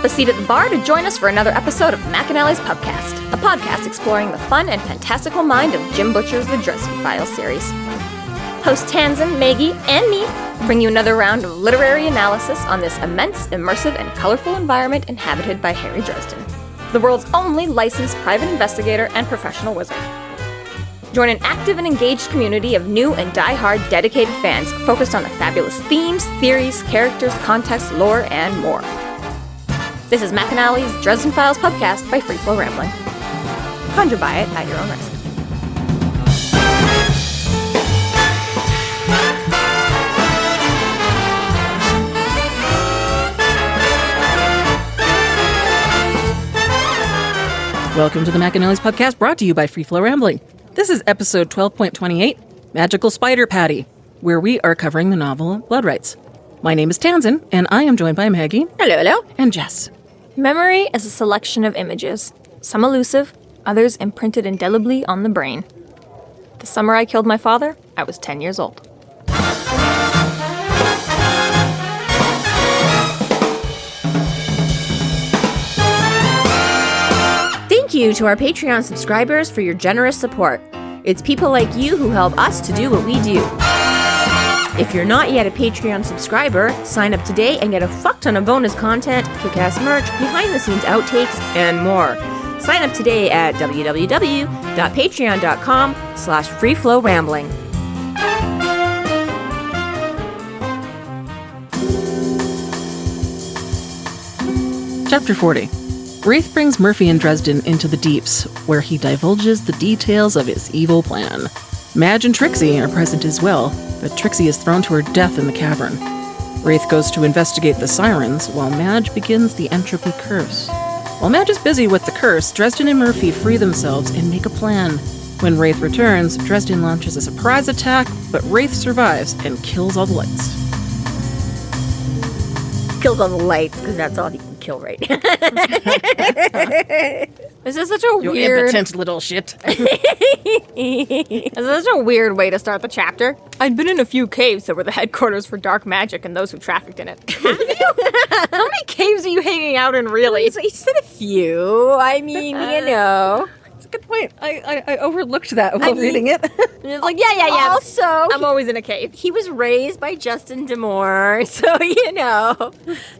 up a seat at the bar to join us for another episode of McAnally's Pubcast, a podcast exploring the fun and fantastical mind of Jim Butcher's The Dresden Files series. Hosts Tanzan, Maggie, and me bring you another round of literary analysis on this immense, immersive, and colorful environment inhabited by Harry Dresden, the world's only licensed private investigator and professional wizard. Join an active and engaged community of new and die-hard dedicated fans focused on the fabulous themes, theories, characters, context, lore, and more. This is McAnally's Dresden Files Pubcast by Free Flow Rambling. Conjure by it at your own risk. Welcome to the McAnally's Pubcast, brought to you by Free Flow Rambling. This is episode 12.28, Magical Spider Patty, where we are covering the novel Blood Rites. My name is Tanzan, and I am joined by Maggie. Hello. And Jess. Memory is a selection of images, some elusive, others imprinted indelibly on the brain. The summer I killed my father, I was 10 years old. Thank you to our Patreon subscribers for your generous support. It's people like you who help us to do what we do. If you're not yet a Patreon subscriber, sign up today and get a fuck ton of bonus content, kick-ass merch, behind-the-scenes outtakes, and more. Sign up today at www.patreon.com/freeflowrambling. Chapter 40. Raith brings Murphy and Dresden into the deeps, where he divulges the details of his evil plan. Madge and Trixie are present as well, but Trixie is thrown to her death in the cavern. Raith goes to investigate the sirens, while Madge begins the entropy curse. While Madge is busy with the curse, Dresden and Murphy free themselves and make a plan. When Raith returns, Dresden launches a surprise attack, but Raith survives and kills all the lights. Kills all the lights, because that's all he can kill right now. This is such a You weird... impotent little shit. This is such a weird way to start the chapter. I'd been in a few caves that were the headquarters for dark magic and those who trafficked in it. Have you? How many caves are you hanging out in, really? He said a few. I mean, you know. That's a good point. I overlooked that while reading it. It's like, yeah. Also, I'm always in a cave. he was raised by Justin D'Amour, so, you know,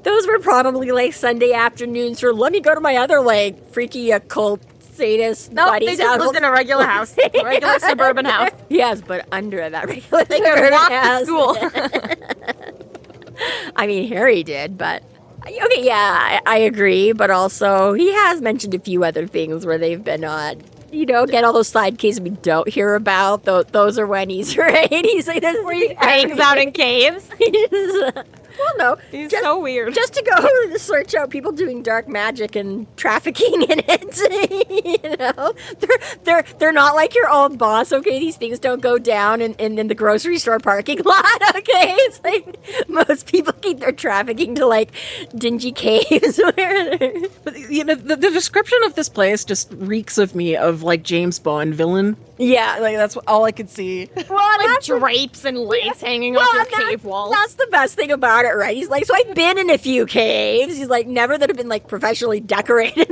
those were probably, like, Sunday afternoons for, let me go to my other, like, freaky occult sadist No, buddy's they just house. lived in a regular house. A regular suburban house. Yes, but under that regular They could suburban walk to house. school. I mean, Harry did, but... Okay, yeah, I agree, but also he has mentioned a few other things where they've been on, you know, get all those side cases we don't hear about. Those are when he's right. He's like, this is where he Hangs out in caves. Well, no. He's just, so weird. Just to go search out people doing dark magic and trafficking in it. You know? They're not like your old boss, okay? These things don't go down in the grocery store parking lot, okay? It's like most people keep their trafficking to, like, dingy caves. But, you know, the description of this place just reeks of me of, like, James Bond villain. Yeah. Like, that's all I could see. Well, Like drapes and lace hanging off your cave walls. That's the best thing about it, right? He's like, so I've been in a few caves. He's like, never that have been, like, professionally decorated.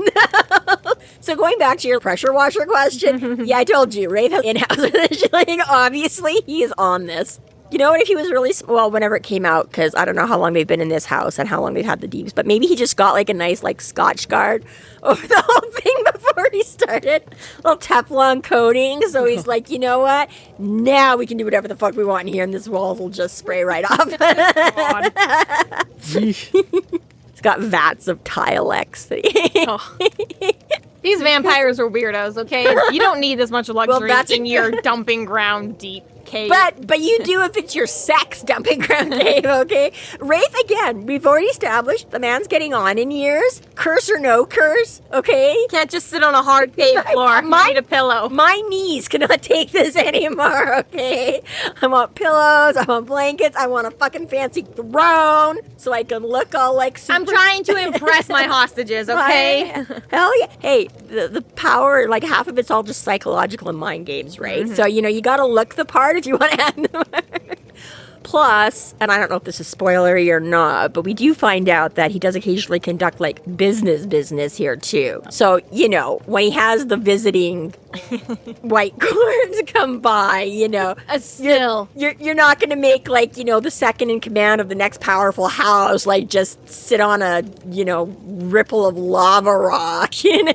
So going back to your pressure washer question, yeah, I told you, Raith has in-house conditioning. Obviously, he is on this. You know what, if he was really, well, whenever it came out, because I don't know how long they've been in this house and how long they've had the deeps, but maybe he just got, like, a nice, like, Scotch guard over the whole thing before he started. Little Teflon coating, so he's like, you know what? Now we can do whatever the fuck we want in here, and this walls will just spray right off. He's got vats of Tilex. These vampires are weirdos, okay? You don't need this much luxury in your dumping ground deep cave. But you do if it's your sex dumping ground cave, okay? Raith, again, we've already established the man's getting on in years. Curse or no curse, okay? Can't just sit on a hard cave floor. You need a pillow. My knees cannot take this anymore, okay? I want pillows, I want blankets, I want a fucking fancy throne so I can look all like super... I'm trying to impress my hostages, okay? Hell yeah. Hey, the power, like half of it's all just psychological and mind games, right? Mm-hmm. So, you know, you gotta look the part if you want to have them. Plus, and I don't know if this is spoilery or not, but we do find out that he does occasionally conduct like business here too. So, you know, when he has the visiting white courts come by, you know, Still. you're not going to make like, you know, the second in command of the next powerful house like just sit on a, you know, ripple of lava rock, you know.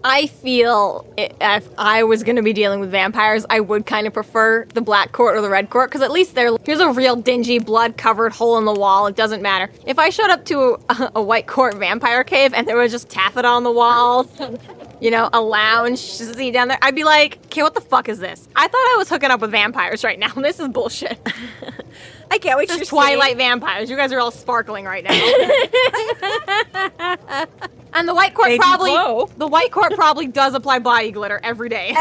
I feel if I was going to be dealing with vampires, I would kind of prefer the black court or the red court, because at least here's a real dingy, blood-covered hole in the wall. It doesn't matter. If I showed up to a white court vampire cave and there was just taffeta on the wall, you know, a lounge seat down there, I'd be like, okay, what the fuck is this? I thought I was hooking up with vampires right now. This is bullshit. I get what This you're is Twilight saying. vampires. You guys are all sparkling right now. And the white court They do glow. probably does apply body glitter every day.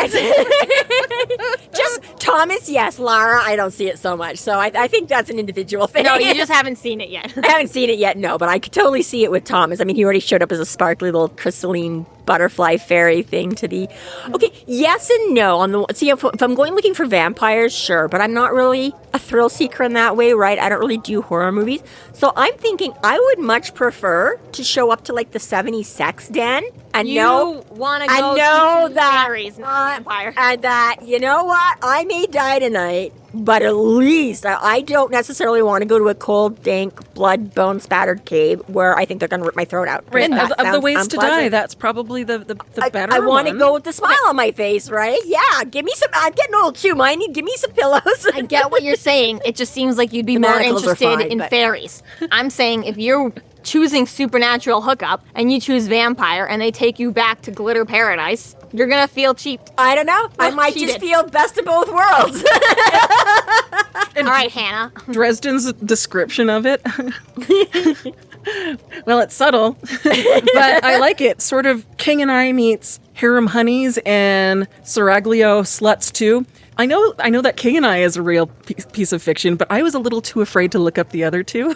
Just Thomas, yes. Lara, I don't see it so much. So I think that's an individual thing. No, you just haven't seen it yet. I haven't seen it yet, no, but I could totally see it with Thomas. I mean, he already showed up as a sparkly little crystalline butterfly fairy thing to the... Okay, yes and no. On the see, if I'm going looking for vampires, sure, but I'm not really a thrill seeker in that way, right? I don't really do horror movies. So I'm thinking I would much prefer to show up to like the 70s sex den and You want to I go know to that fairies, not vampire. and that, you know what, I may die tonight, but at least I don't necessarily want to go to a cold, dank, blood, bone spattered cave where I think they're going to rip my throat out. Right, That of the sounds ways to die, unpleasant. that's probably the better I want to one. go with the smile on my face, right? Yeah, give me some. I'm getting old too, Miney. Give me some pillows. I get what you're saying. It just seems like you'd be The more manacles are interested fine, in but- fairies. I'm saying if you're choosing supernatural hookup and you choose vampire and they take you back to glitter paradise, you're gonna feel cheap. I don't know. I might cheated. just feel best of both worlds. All right, Hannah. Dresden's description of it. Well, it's subtle, but I like it. Sort of King and I meets harem honeys and seraglio sluts too. I know that King and I is a real piece of fiction, but I was a little too afraid to look up the other two.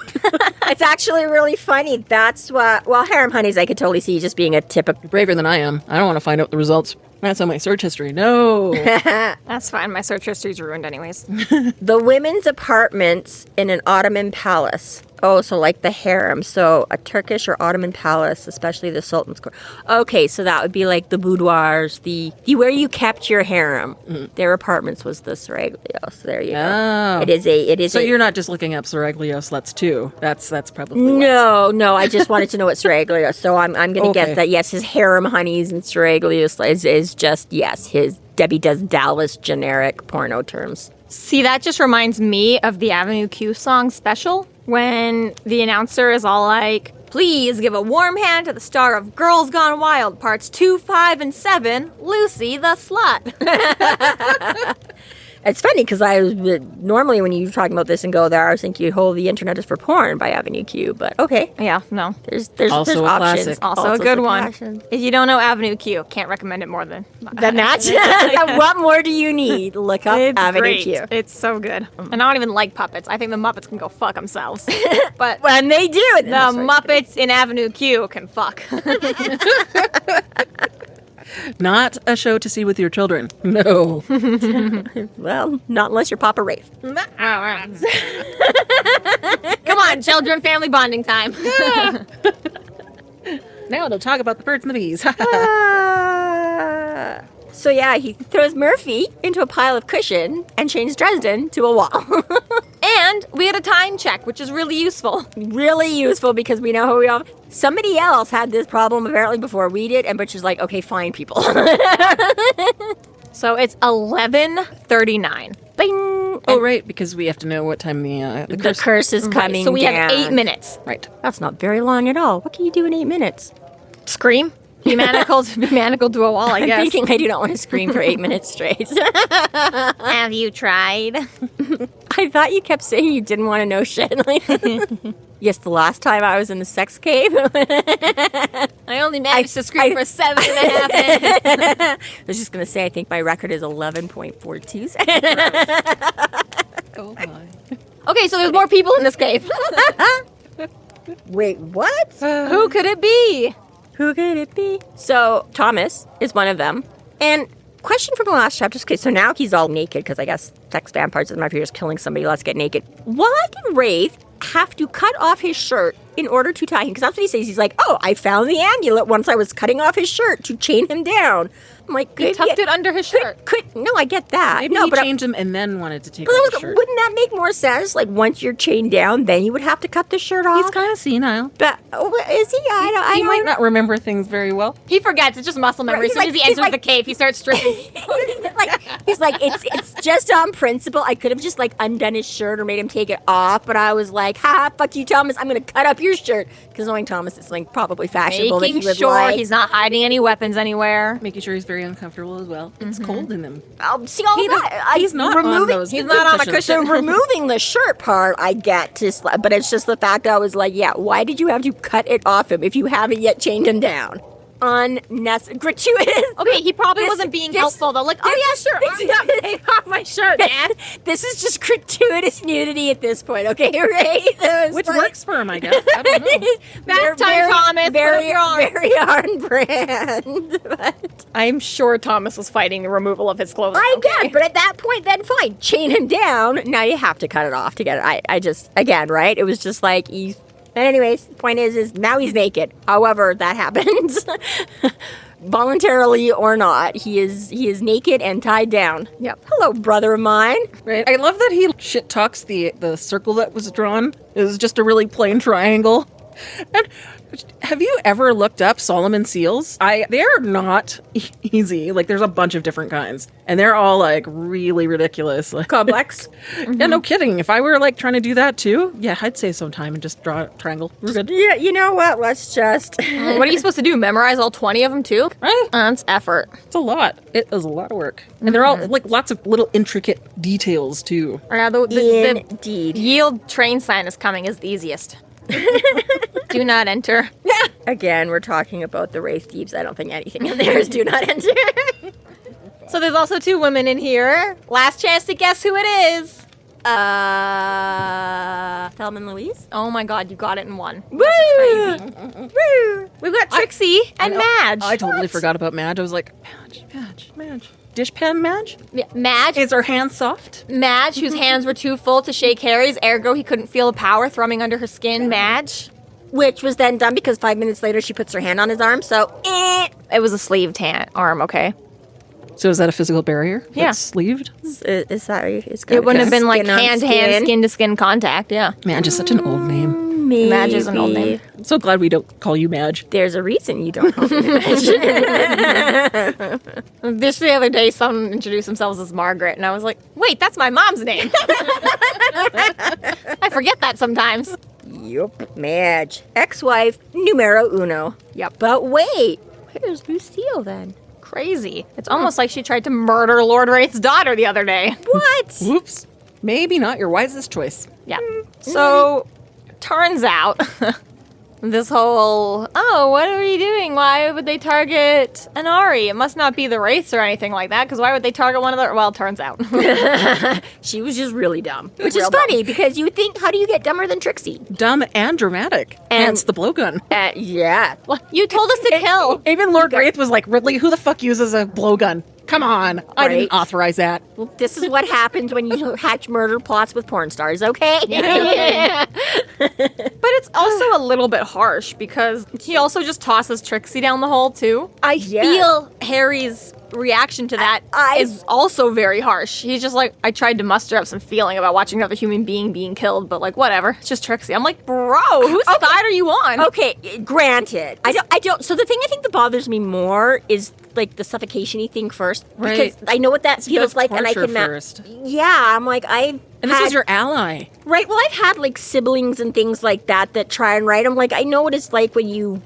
It's actually really funny. That's what. Well, harem honeys, I could totally see just being a typical. Braver than I am. I don't want to find out the results. That's on my search history. No. That's fine. My search history's ruined anyways. The women's apartments in an Ottoman palace. Oh, so like the harem. So a Turkish or Ottoman palace, especially the Sultan's court. Okay, so that would be like the boudoirs, the where you kept your harem. Their apartments was the seraglio. So there you go. Oh. It is. So you're not just looking up seraglio sluts too. That's probably what. No. I just wanted to know what seraglio. So I'm going to Okay. guess that yes, his harem honeys and seraglio is just yes, his Debbie Does Dallas generic porno terms. See, that just reminds me of the Avenue Q song Special, when the announcer is all like, please give a warm hand to the star of Girls Gone Wild, parts 2, 5, and 7, Lucy the Slut. It's funny because I was normally when you're talking about this and go there, I was thinking, "Oh, the internet is for porn" by Avenue Q. But okay, Yeah, no. there's Also there's a options. classic. Also a good some one. options. If you don't know Avenue Q, can't recommend it more than The match. What more do you need? Look up It's Avenue great. Q. It's so good. And I don't even like puppets. I think the Muppets can go fuck themselves. But When they do it, the Muppets in Avenue Q can fuck. Not a show to see with your children. No. Well, not unless you're Papa Raith. Come on, children, family bonding time. Now they'll talk about the birds and the bees. So yeah, he throws Murphy into a pile of cushion and chains Dresden to a wall. And we had a time check, which is really useful. Really useful because we know who we are. Somebody else had this problem apparently before we did, and Butcher's like, okay, fine, people. So it's 11:39. Bing! Oh, right, because we have to know what time the The curse is coming So we down. have 8 minutes. Right. That's not very long at all. What can you do in 8 minutes? Scream. Be manacled to a wall, I I'm guess. thinking I do not want to scream for 8 minutes straight. Have you tried? I thought you kept saying you didn't want to know shit. Yes, the last time I was in the sex cave. I only managed to scream for 7.5 minutes. I was just going to say, I think my record is 11.42 seconds. Oh, my. Okay, so there's more people in this cave. Wait, what? Who could it be? Who could it be? So, Thomas is one of them. And question from the last chapter. Okay, so now he's all naked because I guess sex vampires doesn't matter if you're just killing somebody. Let's get naked. Why did Raith have to cut off his shirt in order to tie him? Because that's what he says. He's like, oh, I found the amulet once I was cutting off his shirt to chain him down. I'm like, He tucked it under his shirt. No, I get that. Maybe no, he but changed him and then wanted to take off the shirt. wouldn't that make more sense? Like, once you're chained down, then you would have to cut the shirt off? He's kind of senile. But, is he? I He don't might not remember things very well. He forgets. It's just muscle memory. Right, As soon as he enters the cave, he starts stripping. he's like, it's just on principle. I could have just, like, undone his shirt or made him take it off, but I was like, ha, fuck you, Thomas. I'm going to cut up your shirt. Because knowing Thomas, it's, like, probably fashionable Making that he would sure like. he's not hiding any weapons anywhere. Making sure he's very uncomfortable as well. It's cold in him. I'll see all that. He's not on those. He's not on a cushion. So removing the shirt part, I get, but it's just the fact that I was like, yeah, why did you have to cut it off him if you haven't yet chained him down? Unnecessary, gratuitous. Okay, he probably wasn't being helpful though. Like, oh yeah, sure. Take off my shirt, Dad. This is just gratuitous nudity at this point, okay, right? Which works for him, I guess. I don't know. Bath time, Thomas. Very on brand. But I'm sure Thomas was fighting the removal of his clothing. I get, but at that point, then fine, chain him down. Now you have to cut it off to get it. I just, again, right? It was just like But anyways, the point is now he's naked. However, that happens. Voluntarily or not, he is naked and tied down. Yep. Hello, brother of mine. Right. I love that he shit talks the circle that was drawn. It was just a really plain triangle. And have you ever looked up Solomon seals? They're not easy. Like, there's a bunch of different kinds. And they're all, like, really ridiculous. Like, Complex. Yeah, no kidding. If I were, like, trying to do that, too, yeah, I'd save some time and just draw a triangle. We're good. Yeah, you know what? Let's just... What are you supposed to do? Memorize all 20 of them, too? Right? That's effort. It's a lot. It is a lot of work. And they're all, like, lots of little intricate details, too. Yeah, the Indeed. yield train sign is coming is the easiest. Do not enter. Again, we're talking about the Raith Deeps. I don't think anything in there is do not enter. So there's also 2 women in here. Last chance to guess who it is. Thelma and Louise? Oh my god, you got it in one. Woo! Woo! We've got Trixie and Madge. I totally forgot about Madge. I was like, Madge. Dishpan Madge? Yeah, Madge. Is her hand soft? Madge, whose hands were too full to shake Harry's, ergo he couldn't feel the power thrumming under her skin. Madge. Which was then done because 5 minutes later she puts her hand on his arm, so It was a sleeved arm, okay? So is that a physical barrier? Yeah. That's sleeved? Is that it's It wouldn't have been like skin on hand-to-hand, skin-to-skin contact, yeah. Madge is such an old name. Maybe. Madge is an old name. I'm so glad we don't call you Madge. There's a reason you don't know Just the other day, someone introduced themselves as Margaret, and I was like, wait, that's my mom's name. I forget that sometimes. Yup. Madge. Ex-wife, numero uno. Yep. But wait, where's Lucille then? Crazy. It's almost like she tried to murder Lord Raith's daughter the other day. What? Whoops. Maybe not your wisest choice. Yeah. So, turns out, this whole, what are we doing? Why would they target Anari? It must not be the Wraiths or anything like that, because why would they target one of the... Well, turns out. She was just really dumb. Which is funny, because you would think, how do you get dumber than Trixie? Dumb and dramatic. Hence the blowgun. Yeah. You told us to kill. Even Lord Raith was like, Ridley, who the fuck uses a blowgun? Come on. I didn't Right. authorize that. Well, this is what happens when you hatch murder plots with porn stars, okay? But it's also a little bit harsh, because he also just tosses Trixie down the hole, too. I feel Harry's reaction to that is also very harsh. He's just like, I tried to muster up some feeling about watching another human being being killed, but like, whatever. It's just Trixie. I'm like, bro, whose side are you on? Okay, granted. I don't. So the thing I think that bothers me more is like the suffocation-y thing first. Right. Because I know what that feels like, and I torture can first. Yeah, I'm like, And this is your ally. Right, well, I've had, like, siblings and things like that try and write. I'm like, I know what it's like when you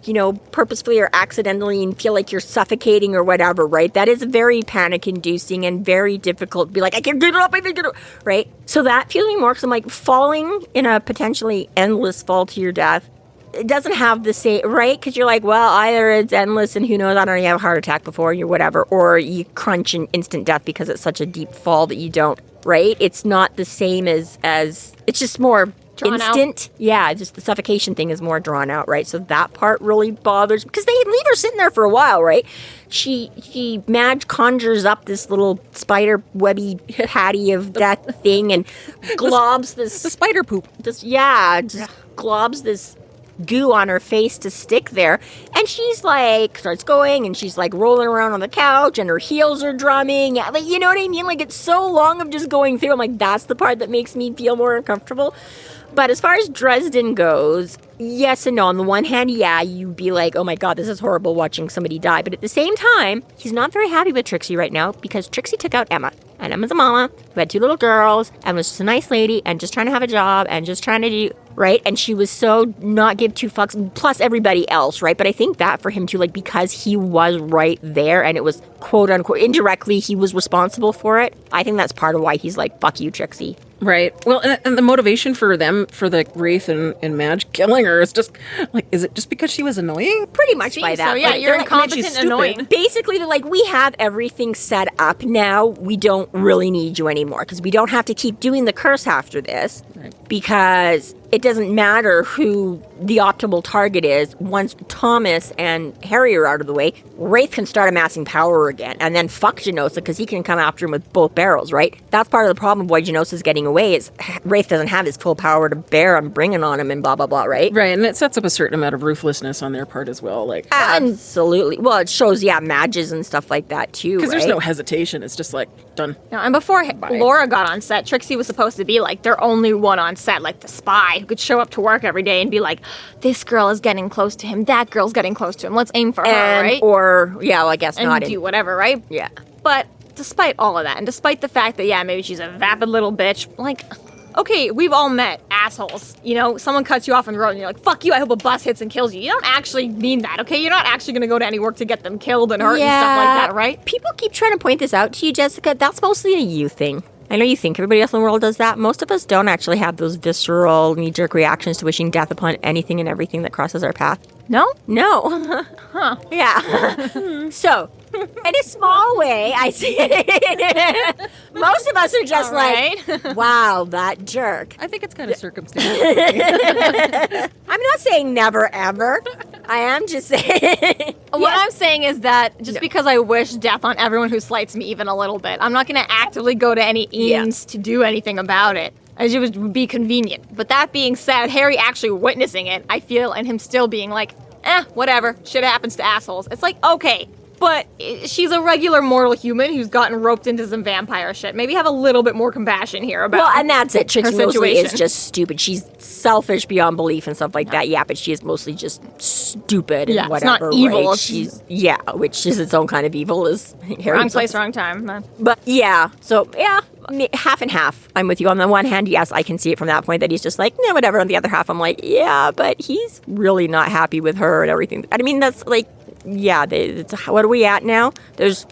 purposefully or accidentally and feel like you're suffocating or whatever, right? That is very panic-inducing and very difficult to be like, I can get it up, I can get it up, right? So that feels me more because I'm like, falling in a potentially endless fall to your death, it doesn't have the same, right? Because you're like, well, either it's endless and who knows, I don't know, you have a heart attack before and you're whatever, or you crunch an instant death because it's such a deep fall that you don't. Right? It's not the same as it's just more Drawn out. instant. Yeah, just the suffocation thing is more drawn out, right? So that part really bothers, because they leave her sitting there for a while, right? Madge conjures up this little spider webby patty of that thing and globs this... The spider poop. Globs this goo on her face to stick there, and she's like starts going, and she's like rolling around on the couch, and her heels are drumming, like, you know what I mean? Like, it's so long of just going through. I'm like, that's the part that makes me feel more uncomfortable. But as far as Dresden goes, yes and no. On the one hand, yeah, you'd be like, oh my god, this is horrible watching somebody die. But at the same time, he's not very happy with Trixie right now, because Trixie took out Emma. And Emma's a mama who had 2 little girls and was just a nice lady and just trying to have a job and just trying to do, right? And she was so not give 2 fucks, plus everybody else, right? But I think that for him too, like, because he was right there and it was quote unquote, indirectly, he was responsible for it. I think that's part of why he's like, fuck you, Trixie. Right. Well, and the motivation for them, for the Raith and Madge killing her, is just, like, is it just because she was annoying? Pretty much by that. So, yeah, like, you're like, incompetent and annoying. Basically, they're like, we have everything set up now. We don't really need you anymore, because we don't have to keep doing the curse after this. Right. Because it doesn't matter who the optimal target is. Once Thomas and Harry are out of the way, Raith can start amassing power again. And then fuck Genosa, because he can come after him with both barrels, right? That's part of the problem of why Genosa's getting away, is Raith doesn't have his full power to bear on bringing on him and blah, blah, blah, right? Right, and it sets up a certain amount of ruthlessness on their part as well. Like, absolutely. Well, it shows, Madges and stuff like that, too, because there's no hesitation. It's just like, done. No, and before Laura got on set, Trixie was supposed to be like their only one on set, like the spy who could show up to work every day and be like, this girl is getting close to him, that girl's getting close to him, let's aim for her, right? Or, I guess and not. And do whatever, right? Yeah. But despite all of that, and despite the fact that, maybe she's a vapid little bitch, like, okay, we've all met assholes. You know, someone cuts you off on the road and you're like, fuck you, I hope a bus hits and kills you. You don't actually mean that, okay? You're not actually going to go to any work to get them killed and hurt and stuff like that, right? People keep trying to point this out to you, Jessica. That's mostly a you thing. I know you think everybody else in the world does that. Most of us don't actually have those visceral, knee-jerk reactions to wishing death upon anything and everything that crosses our path. No? No. Huh. Yeah. So, in a small way, I see it. Most of us are just like, wow, that jerk. I think it's kind of circumstantial. I'm not saying never, ever. I am just saying... What I'm saying is that just because I wish death on everyone who slights me even a little bit, I'm not going to actively go to any ends to do anything about it. It would be convenient. But that being said, Harry actually witnessing it, I feel, and him still being like, whatever, shit happens to assholes. It's like, okay, but she's a regular mortal human who's gotten roped into some vampire shit. Maybe have a little bit more compassion here about and that's it. Trixie her mostly situation is just stupid. She's selfish beyond belief and stuff like that. Yeah, but she is mostly just stupid and whatever. It's not evil. Right? She's which is its own kind of evil. Is Harry wrong place, wrong time. But half and half. I'm with you. On the one hand, yes, I can see it from that point that he's just like, whatever. On the other half, I'm like, but he's really not happy with her and everything. I mean, that's like, what are we at now? There's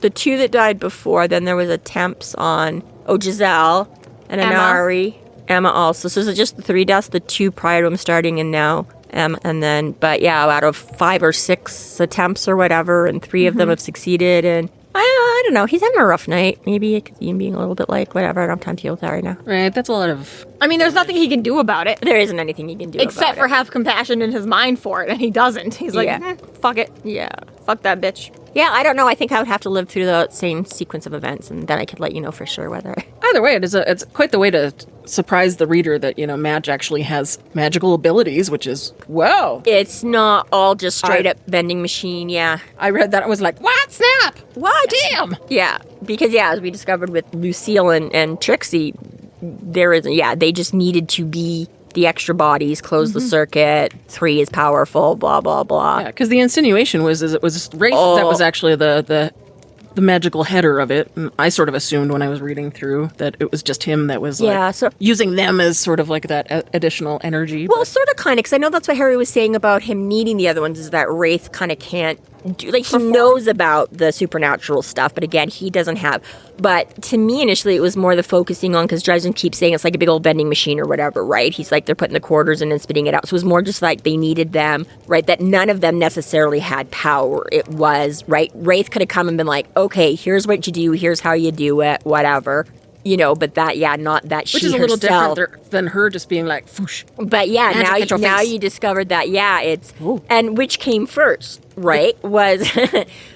the 2 that died before. Then there was attempts on Giselle and Anari. Emma also. So it's just the 3 deaths, the 2 prior to him starting and now Emma. And then, out of 5 or 6 attempts or whatever, and 3 of them have succeeded. And I don't know. He's having a rough night. Maybe I could see him being a little bit like, whatever, I don't have time to deal with that right now. Right, that's a lot of... I mean, there's nothing he can do about it. There isn't anything he can do except for have compassion in his mind for it, and he doesn't. He's like, fuck it. Yeah. Fuck that bitch. Yeah, I don't know. I think I would have to live through the same sequence of events, and then I could let you know for sure whether... Either way, it's quite the way to surprise the reader that, Madge actually has magical abilities, which is, whoa. It's not all just straight up vending machine, I read that, I was like, what? Snap! What? Damn! Yeah, because, as we discovered with Lucille and Trixie, there isn't, they just needed to be the extra bodies, close the circuit, 3 is powerful, blah, blah, blah. Yeah, because the insinuation was it was Raith that was actually the magical header of it. And I sort of assumed when I was reading through that it was just him that was using them as sort of like that additional energy. Well, sort of kind of, because I know that's what Harry was saying about him needing the other ones, is that Raith kind of can't do, like, he knows about the supernatural stuff, but again, he doesn't have. But to me, initially, it was more the focusing on, because Dresden keeps saying it's like a big old vending machine or whatever, right? He's like, they're putting the quarters in and spitting it out. So it was more just like they needed them, right? That none of them necessarily had power. It was, right? Raith could have come and been like, okay, here's what you do, here's how you do it, whatever. but that, not that she Which is a little herself. different than her just being like, "Foosh." But now you discovered that, it's, and which came first, right? Was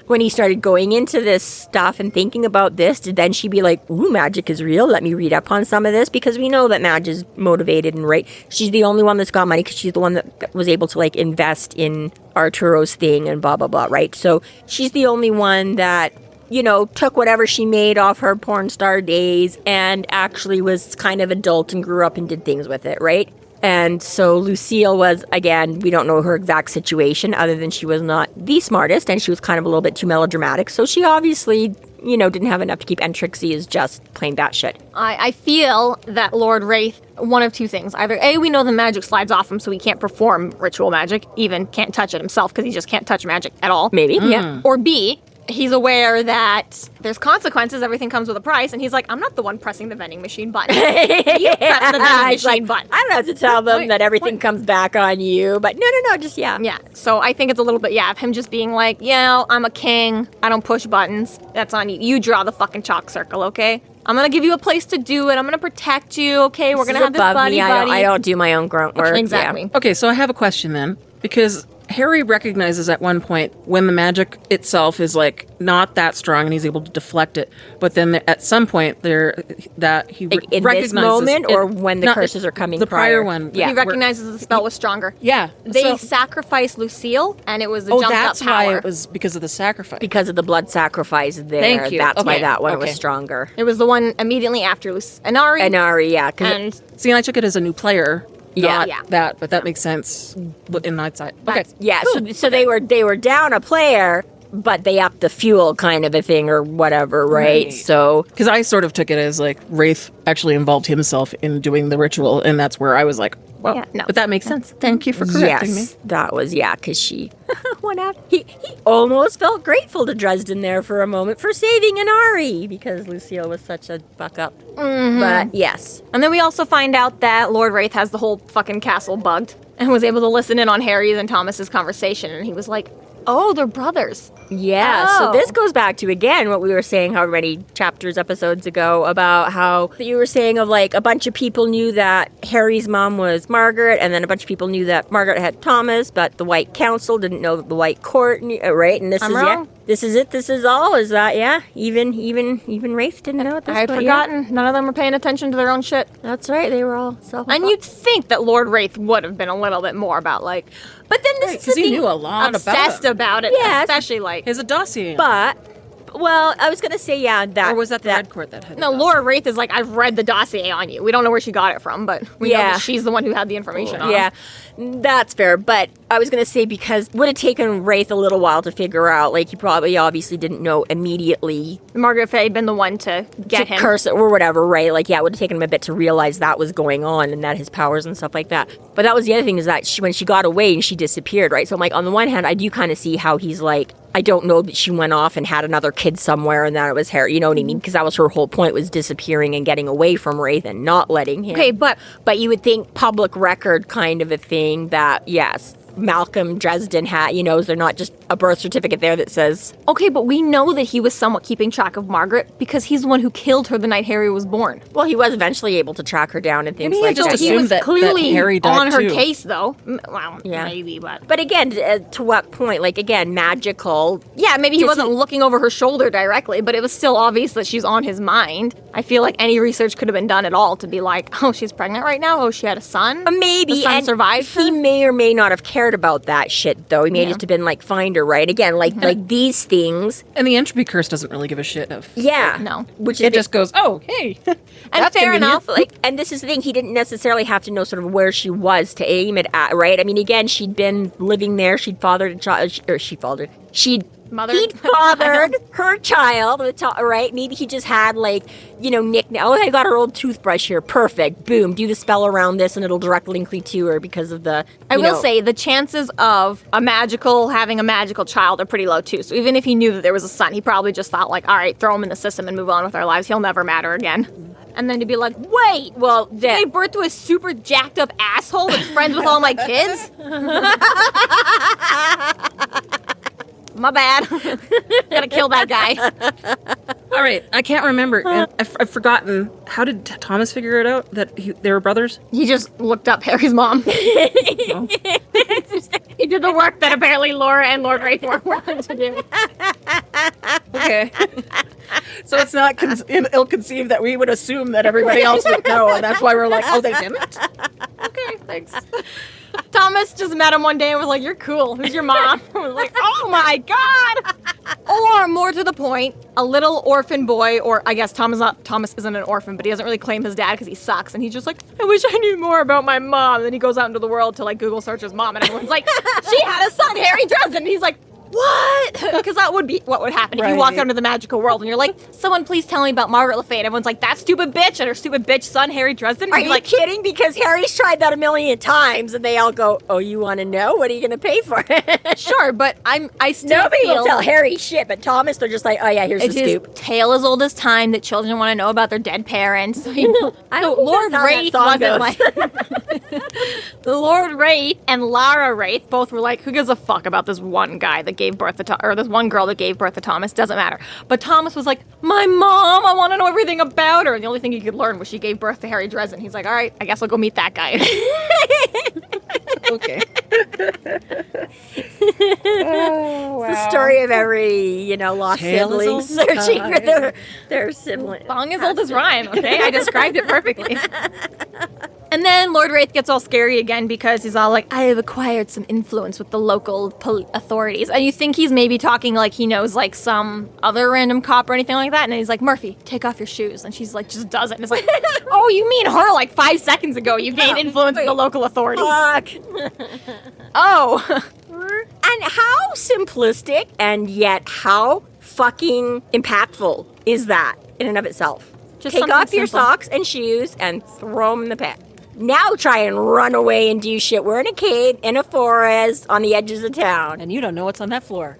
when he started going into this stuff and thinking about this, did then she be like, ooh, magic is real, let me read up on some of this? Because we know that Madge is motivated and right. She's the only one that's got money because she's the one that was able to like invest in Arturo's thing and blah, blah, blah, right? So she's the only one that took whatever she made off her porn star days and actually was kind of adult and grew up and did things with it, right? And so Lucille was, again, we don't know her exact situation other than she was not the smartest and she was kind of a little bit too melodramatic. So she obviously, didn't have enough to keep, and Trixie is just plain batshit. I feel that Lord Raith, one of two things. Either A, we know the magic slides off him so he can't perform ritual magic, even can't touch it himself because he just can't touch magic at all. Maybe, yeah. Or B, he's aware that there's consequences, everything comes with a price, and he's like, I'm not the one pressing the vending machine button. You press the vending machine button. I don't have to tell them that everything comes back on you, but no, just, Yeah, so I think it's a little bit, of him just being like, I'm a king, I don't push buttons, that's on you. You draw the fucking chalk circle, okay? I'm gonna give you a place to do it, I'm gonna protect you, okay? We're gonna have this buddy. I don't do my own grunt work. Exactly. Yeah. Okay, so I have a question then, because Harry recognizes at one point when the magic itself is like not that strong and he's able to deflect it, but then at some point that he in recognizes this moment or when the curses are coming the prior one. Yeah, he recognizes the spell was stronger. Yeah, they sacrificed Lucille, and it was the jumped that's up power. why it was because of the sacrifice. Because of the blood sacrifice there. Thank you. That's why Okay. that one Okay. was stronger. It was the one immediately after Inari. Inari, yeah. And See, and I took it as a new player. Yeah. Not that, but that makes sense in hindsight. Okay. Yeah, so they were down a player, but they upped the fuel kind of a thing or whatever, right? So Because I sort of took it as like Raith actually involved himself in doing the ritual, and that's where I was like, well, Yeah, no. but that makes sense. Thank you for correcting me. that was, because she went out. He almost felt grateful to Dresden there for a moment for saving Inari because Lucille was such a fuck up. Mm-hmm. But yes. And then we also find out that Lord Raith has the whole fucking castle bugged and was able to listen in on Harry's and Thomas's conversation, and he was like, oh, they're brothers. Yeah, Oh. so this goes back to, again, what we were saying however many episodes ago about how you were saying of like a bunch of people knew that Harry's mom was Margaret, and then a bunch of people knew that Margaret had Thomas, but the White Council didn't know that the White Court knew, right? And this I'm is wrong. this is it, this is all, is that, even Raith didn't know at this I had point. forgotten. None of them were paying attention to their own shit. That's right, they were all self. And you'd think that Lord Wraith would have been a little bit more about, like, but then this is Because the he thing, knew a lot obsessed about it, Yes. especially like. He has a dossier. But, well, I was going to say, that. Or was that the Red Court that had No, the Laura Wraith is like, I've read the dossier on you. We don't know where she got it from, but we know Yeah. that she's the one who had the information on Yeah, him. that's fair. But I was going to say, because it would have taken Raith a little while to figure out. Like, he probably obviously didn't know immediately Margaret Fay had been the one to get to him. curse it or whatever, right? Like, it would have taken him a bit to realize that was going on and that his powers and stuff like that. But that was the other thing, is that when she got away and she disappeared, right? So I'm like, on the one hand, I do kind of see how he's like, I don't know that she went off and had another kid somewhere and that it was her, you know what I mean? Because that was her whole point, was disappearing and getting away from Raith and not letting him. Okay, but But you would think public record kind of a thing that, yes, Malcolm Dresden had, is there not just a birth certificate there that says... okay, but we know that he was somewhat keeping track of Margaret because he's the one who killed her the night Harry was born. Well, he was eventually able to track her down and things Maybe he like just that. assumed He was that clearly Harry died on her too. case, though. Well, Yeah. maybe, but... But again, to what point? Like, again, magical... Yeah, maybe he Does wasn't looking over her shoulder directly, but it was still obvious that she's on his mind. I feel like any research could have been done at all to be like, oh, she's pregnant right now? Oh, she had a son? Maybe. The son and survived he her? may or may not have cared about that shit, though. He may Yeah. just have been like, find her, right? Again, like these things. And the entropy curse doesn't really give a shit of. Yeah. No. Which is It just goes, oh, hey. And That's fair convenient. enough. like, and this is the thing, he didn't necessarily have to know sort of where she was to aim it at, right? I mean, again, she'd been living there, she'd fathered a child, or she'd Mothered? he'd fathered her child, right? Maybe he just had like, nickname. Oh, I got her old toothbrush here. Perfect. Boom. Do the spell around this and it'll direct linkly to her because of the, I will say the chances of having a magical child are pretty low too. So even if he knew that there was a son, he probably just thought like, all right, throw him in the system and move on with our lives. He'll never matter again. And then to be like, wait, well, gave birth to a super jacked up asshole that's friends with all my kids? my bad. Gotta kill that guy. All right, I can't remember. I've forgotten. How did Thomas figure it out that they were brothers? He just looked up Harry's mom. Oh. He did the work that apparently Laura and Lord Raith weren't willing to do. Okay. So it's not ill-conceived that we would assume that everybody else would know, and that's why we're like, oh, they didn't? Okay, thanks. Thomas just met him one day and was like, you're cool. Who's your mom? I was like, oh my God. Or more to the point, a little orphan boy, or I guess Thomas isn't an orphan, but he doesn't really claim his dad because he sucks. And he's just like, I wish I knew more about my mom. And then he goes out into the world to like Google search his mom, and everyone's like, she had a son, Harry Dresden. And he's like, what? Because that would be what would happen if you walked out into the magical world and you're like, someone please tell me about Margaret Le Fay. And everyone's like, that stupid bitch and her stupid bitch son, Harry Dresden. Are you like kidding? Because Harry's tried that a million times and they all go, oh, you want to know? What are you going to pay for it? Sure, but I still Nobody feel will tell Harry shit, but Thomas, they're just like, oh yeah, here's the scoop. It is tale as old as time that children want to know about their dead parents. Lord Raith wasn't like... Lord Raith and Lara Raith both were like, who gives a fuck about this one guy that gave birth to or this one girl that gave birth to Thomas? Doesn't matter. But Thomas was like, my mom, I want to know everything about her. And the only thing he could learn was she gave birth to Harry Dresden. He's like, all right, I guess I'll go meet that guy. Okay. Oh, wow. It's the story of every, lost sibling searching for their sibling. Song as old as rhyme, okay? I described it perfectly. And then Lord Raith gets all scary again because he's all like, I have acquired some influence with the local authorities. And you think he's maybe talking like he knows like some other random cop or anything like that. And then he's like, Murphy, take off your shoes. And she's like, just does it. And it's like, oh, you mean her like 5 seconds ago you gained influence with the local authorities. Fuck. Oh. And how simplistic and yet how fucking impactful is that in and of itself? Just take off your simple. socks and shoes and throw them in the pit. Now try and run away and do shit. We're in a cave, in a forest, on the edges of town. And you don't know what's on that floor.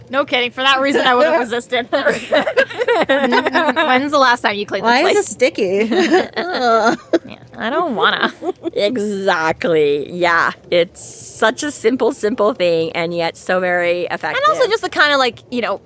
No kidding. For that reason, I would have resisted. When's the last time you cleaned this place? Why is it sticky? Yeah, I don't wanna. Exactly. Yeah. It's such a simple thing, and yet so very effective. And also just the kind of like,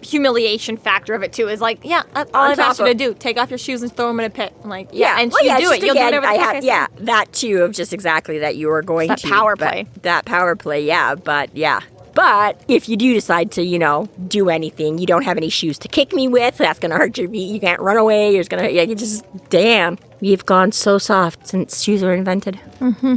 humiliation factor of it too is like, yeah, that's all I've asked you to do. Take off your shoes and throw them in a pit. I'm like, yeah, and you do it. You'll do whatever the fuck I say. Yeah, that too of just exactly that you were going to. That power play. That power play, yeah, but yeah. But if you do decide to, do anything, you don't have any shoes to kick me with, that's going to hurt your feet. You can't run away. You're going to, damn. We've gone so soft since shoes were invented. Mm-hmm.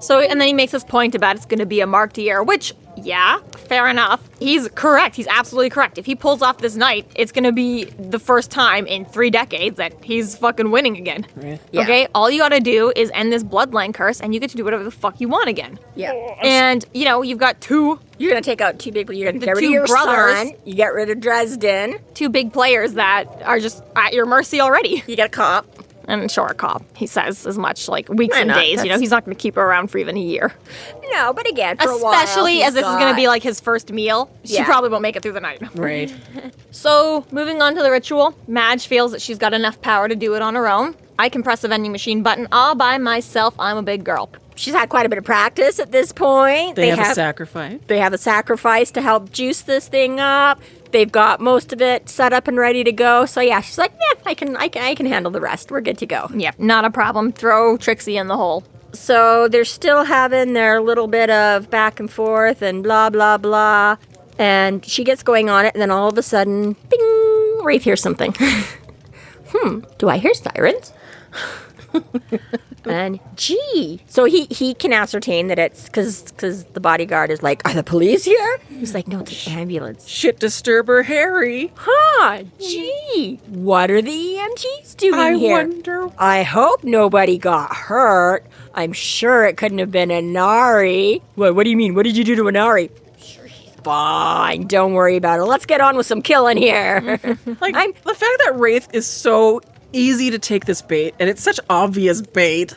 So, and then he makes this point about it's going to be a marked year, which, yeah, fair enough. He's correct. He's absolutely correct. If he pulls off this night, it's going to be the first time in 3 decades that he's fucking winning again. Right. Yeah. Okay? All you got to do is end this bloodline curse, and you get to do whatever the fuck you want again. Yeah. And, you've got 2... You're going to take out 2 big people. You're going to get rid of 2 your brothers. son. You get rid of Dresden. 2 big players that are just at your mercy already. You get a cop. And sure, a cop. He says as much, like, weeks Why and not? days. He's not going to keep her around for even a year. No, but again, for a while. Especially as this is going to be, like, his first meal. She Yeah. probably won't make it through the night. Right. So, moving on to the ritual, Madge feels that she's got enough power to do it on her own. I can press a vending machine button all by myself. I'm a big girl. She's had quite a bit of practice at this point. They have a sacrifice. They have a sacrifice to help juice this thing up. They've got most of it set up and ready to go. So yeah, she's like, yeah, I can handle the rest. We're good to go. Yep, not a problem. Throw Trixie in the hole. So they're still having their little bit of back and forth and blah, blah, blah. And she gets going on it, and then all of a sudden, ding, Raith hears something. Do I hear sirens? And gee. So he can ascertain that it's because the bodyguard is like, are the police here? He's like, no, it's an ambulance. Shit disturber Harry. Huh, gee. What are the EMTs doing here? I wonder. I hope nobody got hurt. I'm sure it couldn't have been Inari. What do you mean? What did you do to Inari? Sure, he's fine. Don't worry about it. Let's get on with some killing here. The fact that Raith is so easy to take this bait, and it's such obvious bait.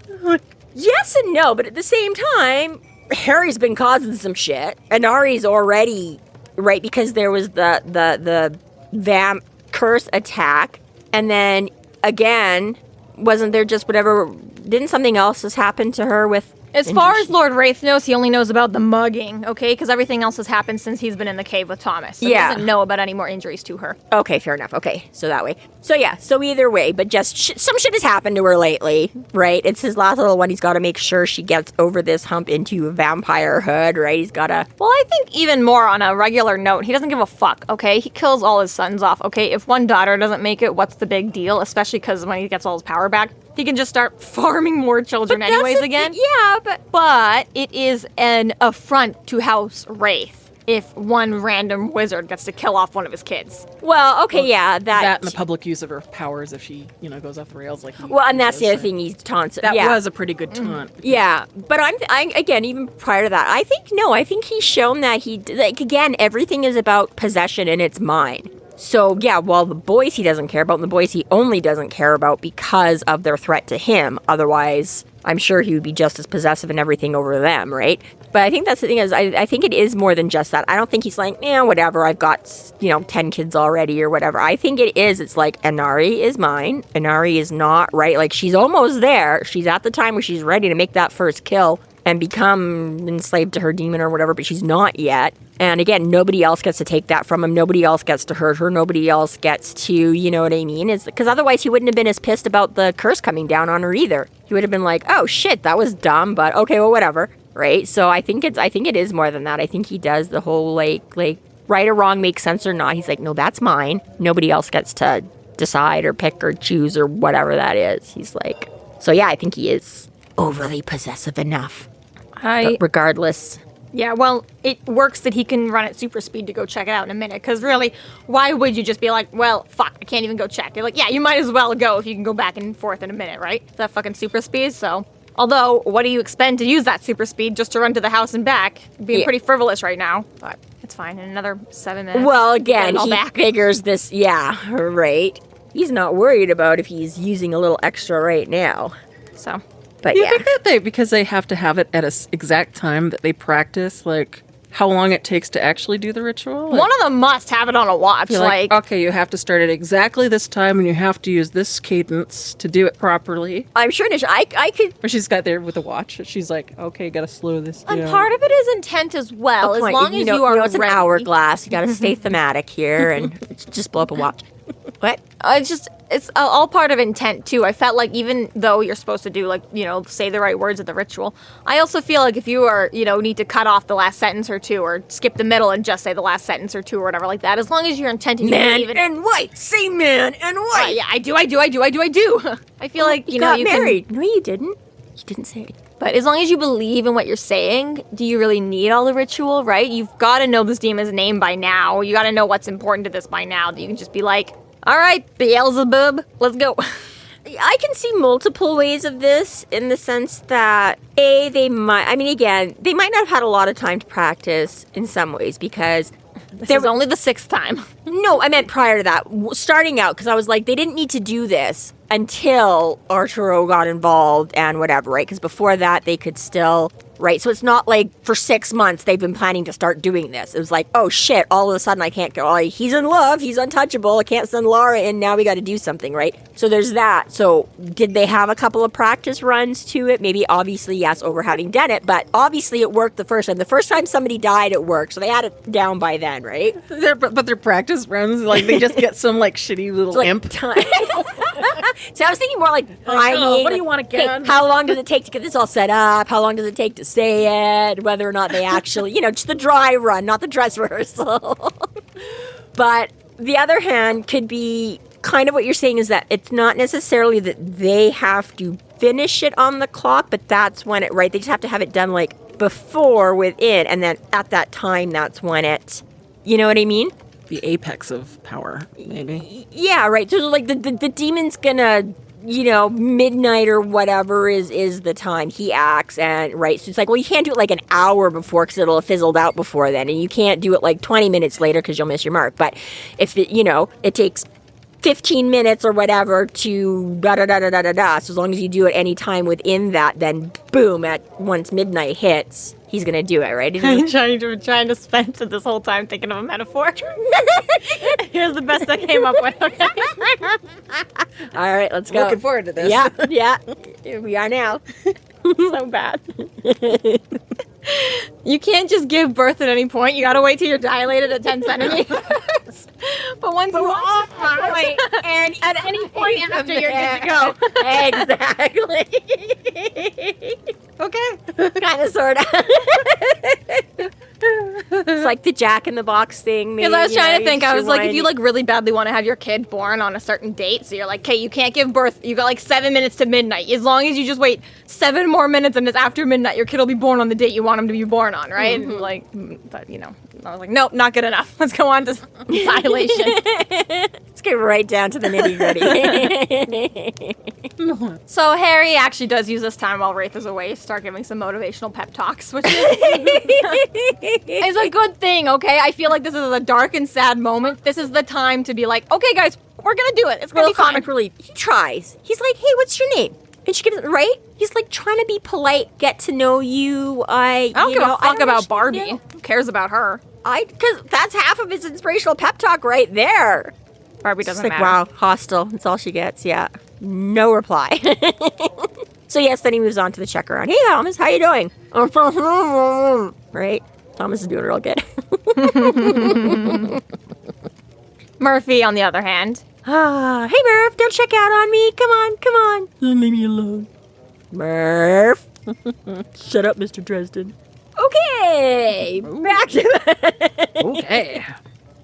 Yes and no, but at the same time, Harry's been causing some shit. Inari's already, right, because there was the vamp curse attack, and then, again, wasn't there just whatever, didn't something else just happen to her with As far as Lord Raith knows, he only knows about the mugging, okay? Because everything else has happened since he's been in the cave with Thomas. So he doesn't know about any more injuries to her. Okay, fair enough. Okay, so that way. So yeah, so either way, but just some shit has happened to her lately, right? It's his last little one. He's got to make sure she gets over this hump into vampirehood, right? He's got to... Well, I think even more on a regular note, he doesn't give a fuck, okay? He kills all his sons off, okay? If one daughter doesn't make it, what's the big deal? Especially because when he gets all his power back, he can just start farming more children anyways again. Yeah, But it is an affront to House Raith if one random wizard gets to kill off one of his kids. Well, okay, yeah, that and the public use of her powers if she, goes off the rails. And that's the other thing he taunts. That was a pretty good taunt. Yeah, but I again, even prior to that, I think he's shown that again, everything is about possession and it's mine. So, yeah, well, the boys he doesn't care about, and the boys he only doesn't care about because of their threat to him. Otherwise, I'm sure he would be just as possessive and everything over them, right? But I think that's the thing is, I think it is more than just that. I don't think he's like, whatever, I've got, 10 kids already or whatever. I think it's like, Inari is mine. Inari is not, right? Like, she's almost there. She's at the time where she's ready to make that first kill and become enslaved to her demon or whatever, but she's not yet. And again, nobody else gets to take that from him. Nobody else gets to hurt her. Nobody else gets to, you know what I mean? Because otherwise he wouldn't have been as pissed about the curse coming down on her either. He would have been like, oh shit, that was dumb, but okay, well, whatever. Right? So I think it is more than that. I think he does the whole like right or wrong makes sense or not. He's like, no, that's mine. Nobody else gets to decide or pick or choose or whatever that is. He's like, so yeah, I think he is overly possessive enough. But regardless. Yeah, well, it works that he can run at super speed to go check it out in a minute, because really, why would you just be like, well, fuck, I can't even go check? You're like, yeah, you might as well go if you can go back and forth in a minute, right? That fucking super speed, so... Although, what do you expend to use that super speed just to run to the house and back? Being pretty frivolous right now, but it's fine, in another 7 minutes. Well, again, he figures this, right? He's not worried about if he's using a little extra right now. So... But you think that because they have to have it at an exact time that they practice, like, how long it takes to actually do the ritual? Like, one of them must have it on a watch. Like, okay, you have to start at exactly this time, and you have to use this cadence to do it properly. I'm sure I could... Or she's got there with a watch. She's like, okay, gotta slow this down. And part of it is intent as well, as long as you are it's an hourglass. You gotta stay thematic here and just blow up a watch. What? It's all part of intent, too. I felt like even though you're supposed to do, say the right words of the ritual, I also feel like if you are, need to cut off the last sentence or two or skip the middle and just say the last sentence or two or whatever like that, as long as you're intending man and white. Say man and white. Yeah, I do. I feel like, you got married. No, you didn't. You didn't say it. But as long as you believe in what you're saying, do you really need all the ritual, right? You've got to know this demon's name by now. You got to know what's important to this by now. That you can just be like, all right, Beelzebub, let's go. I can see multiple ways of this in the sense that, they might not have had a lot of time to practice in some ways because... This is only the 6th time. No, I meant prior to that. Starting out, because I was like, they didn't need to do this until Arturo got involved and whatever, right? Because before that, they could still... Right, so it's not like for 6 months they've been planning to start doing this. It was like, oh shit, all of a sudden I can't go. He's in love, he's untouchable, I can't send Laura in, now we got to do something, right? So there's that. So did they have a couple of practice runs to it? Maybe obviously yes, over having done it, but obviously it worked the first time. The first time somebody died, it worked, so they had it down by then, right? But their practice runs, they just get some shitty little imp. Time. So I was thinking more like timing. What do you want again? Hey, how long does it take to get this all set up? How long does it take to say it? Whether or not they actually, just the dry run, not the dress rehearsal. But the other hand could be kind of what you're saying is that it's not necessarily that they have to finish it on the clock, but that's when it, right? They just have to have it done before, within, and then at that time, that's when it, you know what I mean? The apex of power, maybe. Yeah, right. So the demon's gonna, midnight or whatever is the time he acts, and right. So it's like, well, you can't do it an hour before because it'll have fizzled out before then, and you can't do it 20 minutes later because you'll miss your mark. But if it takes 15 minutes or whatever to da-da-da-da-da-da. So as long as you do it any time within that, then boom, once midnight hits, he's going to do it, right? I'm trying to spend this whole time thinking of a metaphor. Here's the best I came up with. Okay. All right, let's go. Looking forward to this. Yeah, we are now. So bad. You can't just give birth at any point. You gotta wait till you're dilated at 10 centimeters. But once you are, and at any point after, you're good to go. Exactly. Okay. Kind of, sort of. It's like the Jack in the Box thing. Because I was trying to think, I was like, if you like really badly want to have your kid born on a certain date, so you're like, okay, you can't give birth. You got like 7 minutes to midnight. As long as you just wait 7 more minutes and it's after midnight, your kid will be born on the date you want him to be born on, right? And like, but you know, I was like, nope, not good enough. Let's go on to dilation. Let's get right down to the nitty gritty. So Harry actually does use this time while Raith is away to start giving some motivational pep talks, which is a good thing, okay? I feel like this is a dark and sad moment. This is the time to be like, okay, guys, we're gonna do it. It's gonna be fine. Comic relief. He tries. He's like, hey, what's your name? And she gets it right. He's like trying to be polite, get to know you. I don't give a fuck about Barbie. Who cares about her? Because that's half of his inspirational pep talk right there. Barbie doesn't She's like, matter. wow, hostile. That's all she gets. Yeah. No reply. So yes, then he moves on to the check around. Hey, Thomas, how you doing? Right? Thomas is doing real good. Murphy, on the other hand. Hey, Murph, don't check out on me. Come on. Leave me alone. Murph. Shut up, Mr. Dresden. Okay. Back to Okay.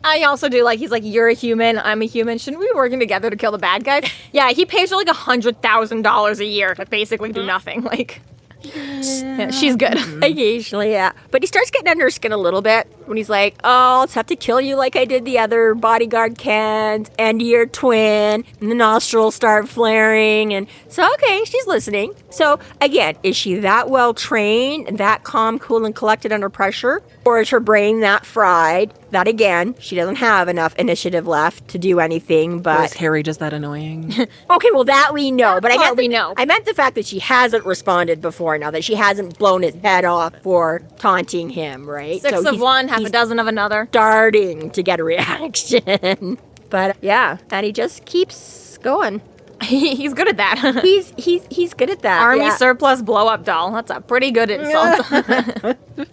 I also do like, he's like, you're a human, I'm a human. Shouldn't we be working together to kill the bad guys? Yeah, he pays her like $100,000 a year to basically do nothing. Like, yeah, she's good. Occasionally, yeah. But he starts getting under her skin a little bit when he's like, oh, I'll just have to kill you like I did the other bodyguard cans and your twin. And the nostrils start flaring. And so, okay, she's listening. So, again, is she that well trained, that calm, cool, and collected under pressure? Or is her brain that fried that, again, she doesn't have enough initiative left to do anything, Or but... is Harry just that annoying? Okay, well, that we know. But we know. I meant the fact that she hasn't responded before now, that she hasn't blown his head off for taunting him, right? Six of one, half a dozen of another. Starting to get a reaction. But yeah, and he just keeps going. He's good at that. He's good at that. Army yeah. surplus blow up doll. That's a pretty good insult.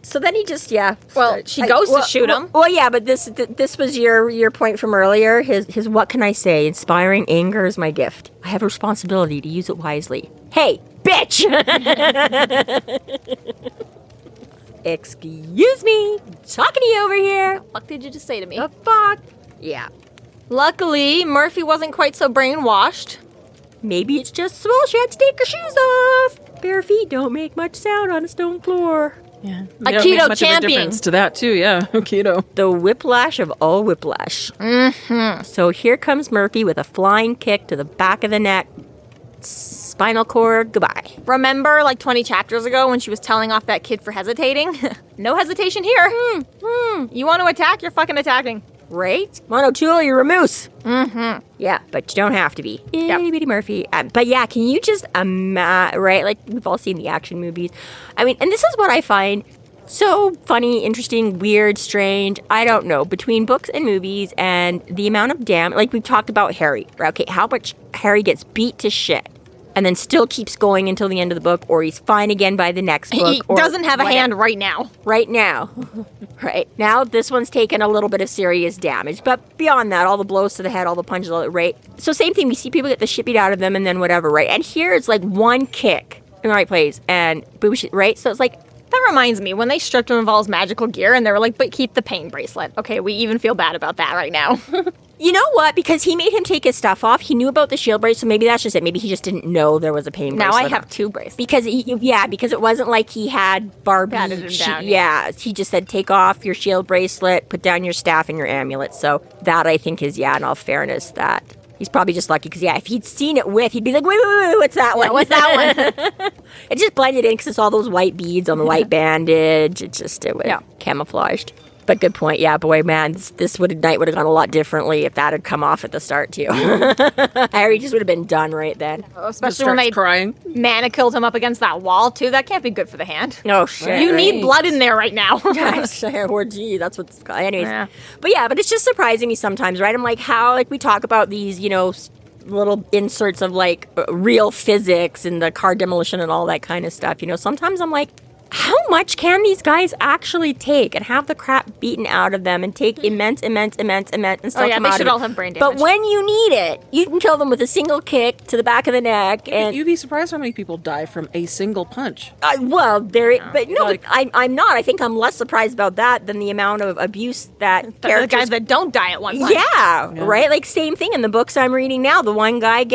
So then he just Well, she goes to shoot him. Well, yeah, but this was your point from earlier. His what can I say? Inspiring anger is my gift. I have a responsibility to use it wisely. Hey, bitch! Excuse me, talking to you over here. What the fuck did you just say to me? The fuck? Yeah. Luckily, Murphy wasn't quite so brainwashed. Maybe it's just small. She had to take her shoes off. Bare feet don't make much sound on a stone floor. Yeah. A They don't keto make much champion. Of a difference to that too, yeah. Keto. The whiplash of all whiplash. Mm-hmm. So here comes Murphy with a flying kick to the back of the neck. Spinal cord, goodbye. Remember, like 20 chapters ago when she was telling off that kid for hesitating? No hesitation here. You want to attack, you're fucking attacking. Right? Monotool, you're a moose. Mm-hmm. Yeah, but you don't have to be. Itty bitty Murphy. But yeah, can you just right? Like, we've all seen the action movies. I mean, and this is what I find so funny, interesting, weird, strange. I don't know. Between books and movies and the amount of damage, like we've talked about Harry. Okay, how much Harry gets beat to shit and then still keeps going until the end of the book, or he's fine again by the next book. He doesn't have a hand right now. Right now. Right. Now, this one's taken a little bit of serious damage. But beyond that, all the blows to the head, all the punches, all that, right? So same thing. We see people get the shit beat out of them and then whatever, right? And here it's like one kick in the right place and boosh, right? So it's like... That reminds me, when they stripped him of all his magical gear and they were like, but keep the pain bracelet. Okay, we even feel bad about that right now. You know what? Because he made him take his stuff off. He knew about the shield bracelet, so maybe that's just it. Maybe he just didn't know there was a pain Now bracelet. I have 2 bracelets. Because because it wasn't like he had Barbie. Patted him down, yeah, he just said take off your shield bracelet, put down your staff and your amulet. So that I think is in all fairness, that he's probably just lucky because if he'd seen it with, he'd be like, wait, what's that one? What's that one? It just blended in because it's all those white beads on the white bandage. It was camouflaged. But good point. Yeah, boy, man, this night would have gone a lot differently if that had come off at the start, too. Harry just would have been done right then. Especially when they crying. mana killed him up against that wall, too. That can't be good for the hand. Oh, shit. You need blood in there right now. Or gee, that's what's called. Anyways. Yeah. But it's just surprising me sometimes, right? I'm like, how, like, we talk about these, little inserts of like real physics and the car demolition and all that kind of stuff. You know, sometimes I'm like, how much can these guys actually take and have the crap beaten out of them and take immense and still come out of they should it? all have brain damage. But when you need it, you can kill them with a single kick to the back of the neck. And You'd be surprised how many people die from a single punch. but I'm not. I think I'm less surprised about that than the amount of abuse that the characters. guys that don't die at one point. Yeah, right? Like, same thing in the books I'm reading now. The one guy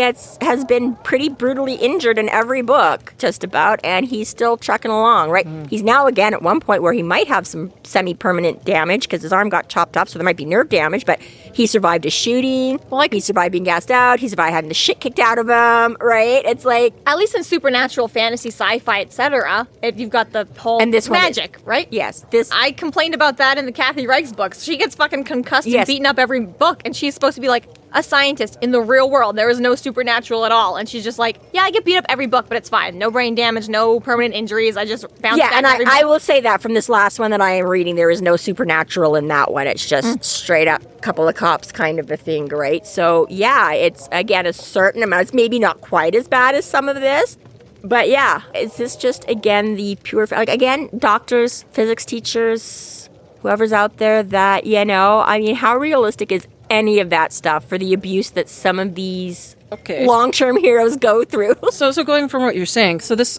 has been pretty brutally injured in every book, just about, and he's still trucking along, right? He's now, again, at one point where he might have some semi-permanent damage because his arm got chopped up, so there might be nerve damage, but he survived a shooting. Well, he survived being gassed out. He survived having the shit kicked out of him, right? It's like... At least in supernatural, fantasy, sci-fi, etc., if you've got the whole And this one magic, right? Yes. I complained about that in the Kathy Reichs books. She gets fucking concussed and beaten up every book, and she's supposed to be like a scientist in the real world. There is no supernatural at all. And she's just like, yeah, I get beat up every book, but it's fine. No brain damage, no permanent injuries. I just bounce back. Yeah, and I will say that from this last one that I am reading, there is no supernatural in that one. It's just straight up couple of cops kind of a thing, right? So, yeah, it's, again, a certain amount. It's maybe not quite as bad as some of this. But, yeah, is this just, again, the pure... Like, again, doctors, physics teachers, whoever's out there that, you know, I mean, how realistic is any of that stuff for the abuse that some of these long-term heroes go through? So going from what you're saying, so this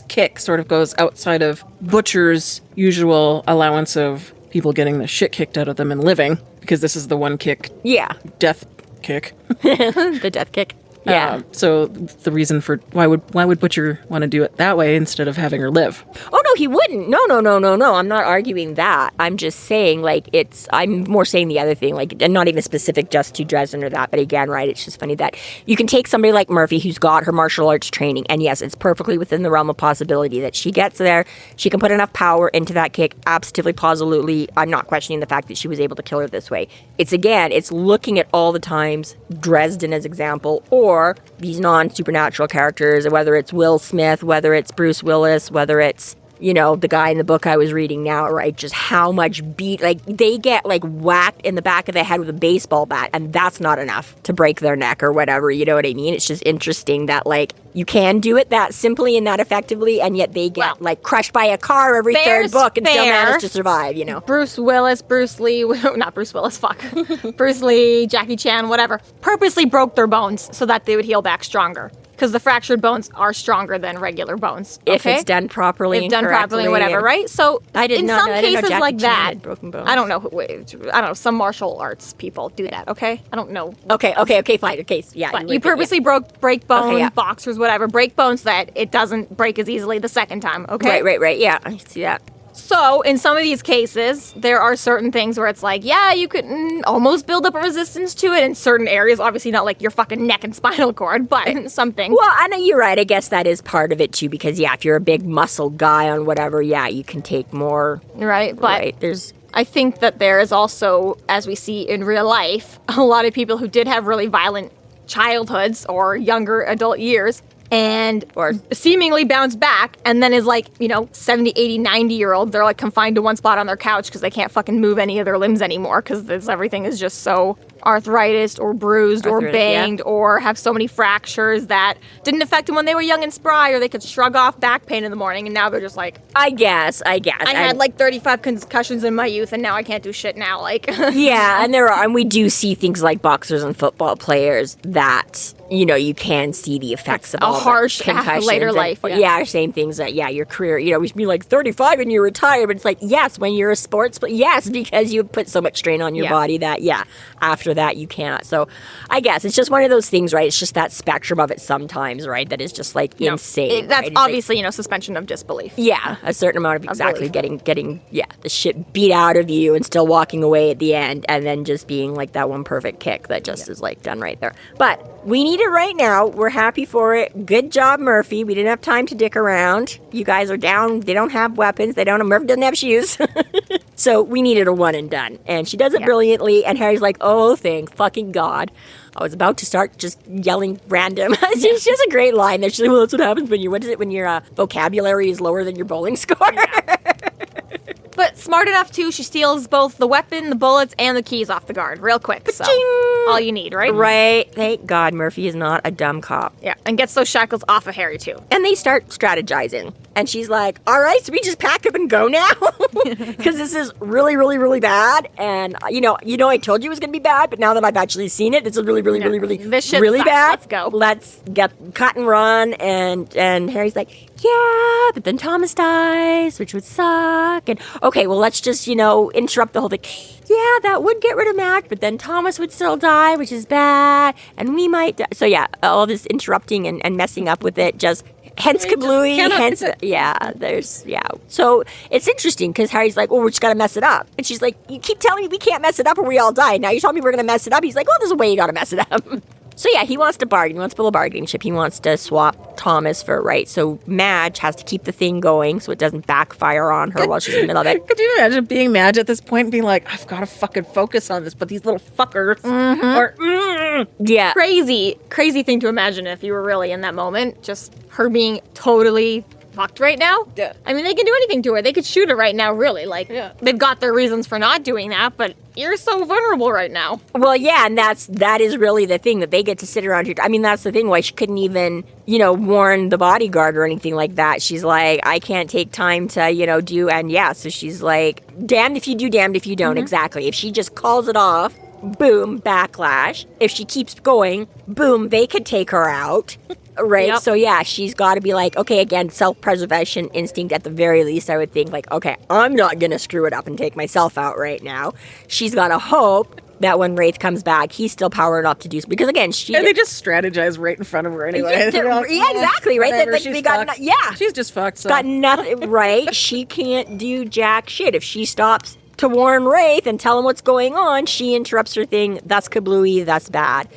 kick sort of goes outside of Butcher's usual allowance of people getting the shit kicked out of them and living, because this is the one kick. Yeah. Death kick. The death kick. Yeah. So the reason for why would Butcher want to do it that way instead of having her live? Oh no, he wouldn't. No. I'm not arguing that. I'm just saying, like, I'm more saying the other thing, like, and not even specific just to Dresden or that, but again, right, it's just funny that you can take somebody like Murphy who's got her martial arts training, and yes, it's perfectly within the realm of possibility that she gets there, she can put enough power into that kick, absolutely, positively. I'm not questioning the fact that she was able to kill her this way. It's looking at all the times, Dresden as example, or these non-supernatural characters, whether it's Will Smith, whether it's Bruce Willis, whether it's, you know, the guy in the book I was reading now, right? Just how much like, they get, like, whacked in the back of the head with a baseball bat, and that's not enough to break their neck or whatever, you know what I mean? It's just interesting that, like, you can do it that simply and that effectively, and yet they get, like, crushed by a car every third book and still manage to survive, you know? Bruce Willis, Bruce Lee, not Bruce Willis, fuck. Bruce Lee, Jackie Chan, whatever, purposely broke their bones so that they would heal back stronger. Because the fractured bones are stronger than regular bones. Okay? If it's done properly, whatever, right? So in some cases like that, broken bones. I don't know. Some martial arts people do that. Okay, I don't know. Okay, fine. Okay, yeah. But you purposely break bones, boxers, whatever, break bones so that it doesn't break as easily the second time. Okay. Right. Yeah, I see that. So, in some of these cases, there are certain things where it's like, yeah, you could almost build up a resistance to it in certain areas. Obviously, not like your fucking neck and spinal cord, but some things. Well, I know you're right. I guess that is part of it, too, because, yeah, if you're a big muscle guy on whatever, yeah, you can take more. Right, but I think that there is also, as we see in real life, a lot of people who did have really violent childhoods or younger adult years and or seemingly bounce back and then is like, 70, 80, 90-year-old. They're like confined to one spot on their couch because they can't fucking move any of their limbs anymore because everything is just so arthritis or bruised or banged or have so many fractures that didn't affect them when they were young and spry, or they could shrug off back pain in the morning and now they're just like, I guess. I had like 35 concussions in my youth and now I can't do shit now. Like, yeah, and we do see things like boxers and football players that, you can see the effects of all harsh later life. Yeah, same things that, your career, we should be like 35 and you retire, but it's like, yes, when you're a sports player, yes, because you put so much strain on your body that, after that you cannot. So I guess it's just one of those things, right? It's just that spectrum of it sometimes, right? That is just like insane. That's obviously, suspension of disbelief. Yeah, a certain amount of getting the shit beat out of you and still walking away at the end, and then just being like that one perfect kick that just is like done right there. But we need it right now. We're happy for it. Good job, Murphy. We didn't have time to dick around. You guys are down. They don't have weapons. Murphy doesn't have shoes. So we needed a one and done. And she does it brilliantly. And Harry's like, oh, thank fucking God. I was about to start just yelling random. She has a great line there. She's like, well, that's what happens when your vocabulary is lower than your bowling score. Yeah. but smart enough too. She steals both the weapon, the bullets, and the keys off the guard real quick. So all you need, right? Right. Thank God Murphy is not a dumb cop. Yeah, and gets those shackles off of Harry too. And they start strategizing. And she's like, all right, so we just pack up and go now? Because this is really, really, really bad. And, you know, I told you it was going to be bad, but now that I've actually seen it, it's really, really, really, really, this shit really sucks. bad. Let's go. Let's get cut and run. And Harry's like, yeah, but then Thomas dies, which would suck. And, okay, well, let's just, interrupt the whole thing. Yeah, that would get rid of Madge, but then Thomas would still die, which is bad. And we might die. So, yeah, all this interrupting and messing up with it just... Hence kablooey, hence, So it's interesting because Harry's like, well, we just got to mess it up. And she's like, you keep telling me we can't mess it up or we all die. Now you're telling me we're going to mess it up. He's like, well, there's a way you got to mess it up. So yeah, he wants to bargain. He wants to build a bargaining chip. He wants to swap Thomas for Right. So Madge has to keep the thing going so it doesn't backfire on her while she's in the middle of it. Could you imagine being Madge at this point and being like, I've got to fucking focus on this, but these little fuckers are... Yeah. Crazy thing to imagine if you were really in that moment. Just her being totally fucked right now. Yeah. I mean, they can do anything to her. They could shoot her right now, really. Like, they've got their reasons for not doing that, but you're so vulnerable right now. Well, yeah, and that is really the thing, that they get to sit around here. I mean, that's the thing why she couldn't even, warn the bodyguard or anything like that. She's like, I can't take time to, do, and yeah, so she's like, damned if you do, damned if you don't, exactly. If she just calls it off, boom, backlash. If she keeps going, boom, they could take her out. Right? Yep. So, yeah, she's got to be like, okay, again, self-preservation instinct at the very least, I would think, like, okay, I'm not going to screw it up and take myself out right now. She's got to hope that when Raith comes back, he's still powered up to do so. Because, again, And they just strategize right in front of her anyway. Yeah, exactly, right? Whatever, Like, she's they got fucked. yeah. She's just fucked. So. Got nothing, right? She can't do jack shit. If she stops to warn Raith and tell him what's going on, she interrupts her thing. That's kablooey. That's bad.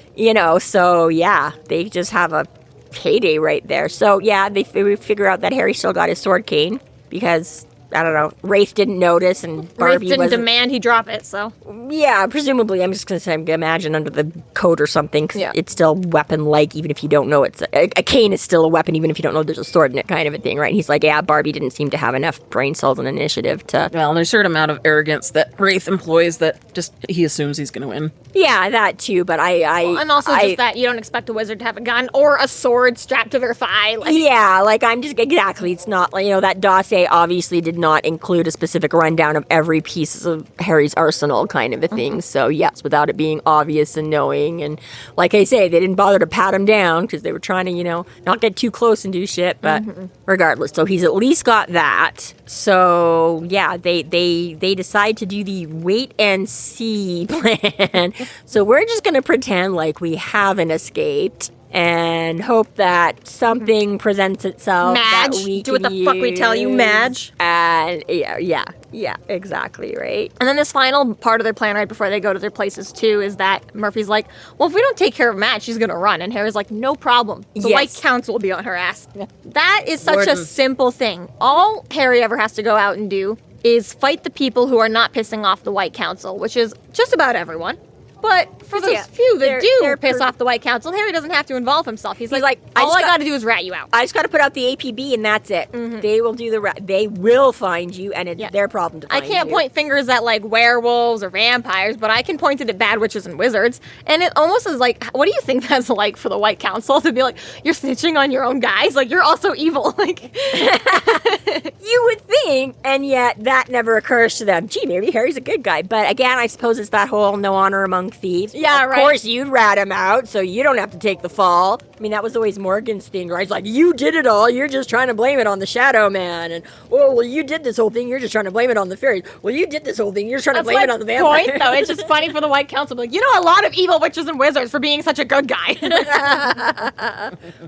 So, yeah, they just have a heyday right there. So, yeah, they figure out that Harry still got his sword cane because, I don't know, Raith didn't notice and Barbie Raith didn't wasn't... demand he drop it, so... Yeah, presumably. I'm just going to say, imagine under the coat or something. 'Cause it's still weapon-like, even if you don't know it's... A cane is still a weapon, even if you don't know there's a sword in it, kind of a thing, right? And he's like, yeah, Barbie didn't seem to have enough brain cells and initiative to... Well, there's a certain amount of arrogance that Raith employs that just he assumes he's going to win. Yeah, that too, but and also just that you don't expect a wizard to have a gun or a sword strapped to their thigh. I'm just... Exactly, it's not... that dossier obviously did not include a specific rundown of every piece of Harry's arsenal, kind of a thing. So, yes, without it being obvious and knowing. And like I say, they didn't bother to pat him down because they were trying to, not get too close and do shit. But regardless, so he's at least got that. So, yeah, they decide to do the wait and see plan. So we're just going to pretend like we haven't escaped and hope that something presents itself that Madge, we do what can the fuck we tell you, use. Madge. And yeah, exactly, right? And then this final part of their plan right before they go to their places too is that Murphy's like, well, if we don't take care of Madge, she's gonna run. And Harry's like, no problem. The White Council will be on her ass. That is such a simple thing. All Harry ever has to go out and do is fight the people who are not pissing off the White Council, which is just about everyone. But for those few that do piss off the White Council, Harry doesn't have to involve himself. He's like all I got to do is rat you out. I just got to put out the APB and that's it. They will do they will find you, and it's their problem to find you. I can't point fingers at like werewolves or vampires, but I can point it at bad witches and wizards. And it almost is like, what do you think that's like for the White Council to be like, you're snitching on your own guys? Like, you're also evil. Like, you would think, and yet that never occurs to them. Gee, maybe Harry's a good guy. But again, I suppose it's that whole no honor among thieves. Yeah, right. Of course, you'd rat him out, so you don't have to take the fall. I mean, that was always Morgan's thing, right? It's like, you did it all. You're just trying to blame it on the Shadow Man. And, well, you did this whole thing. You're just trying to blame it on the fairies. Well, you did this whole thing. You're just trying to blame it on the vampires. Point, though. It's just funny for the White Council. Like, you know a lot of evil witches and wizards for being such a good guy.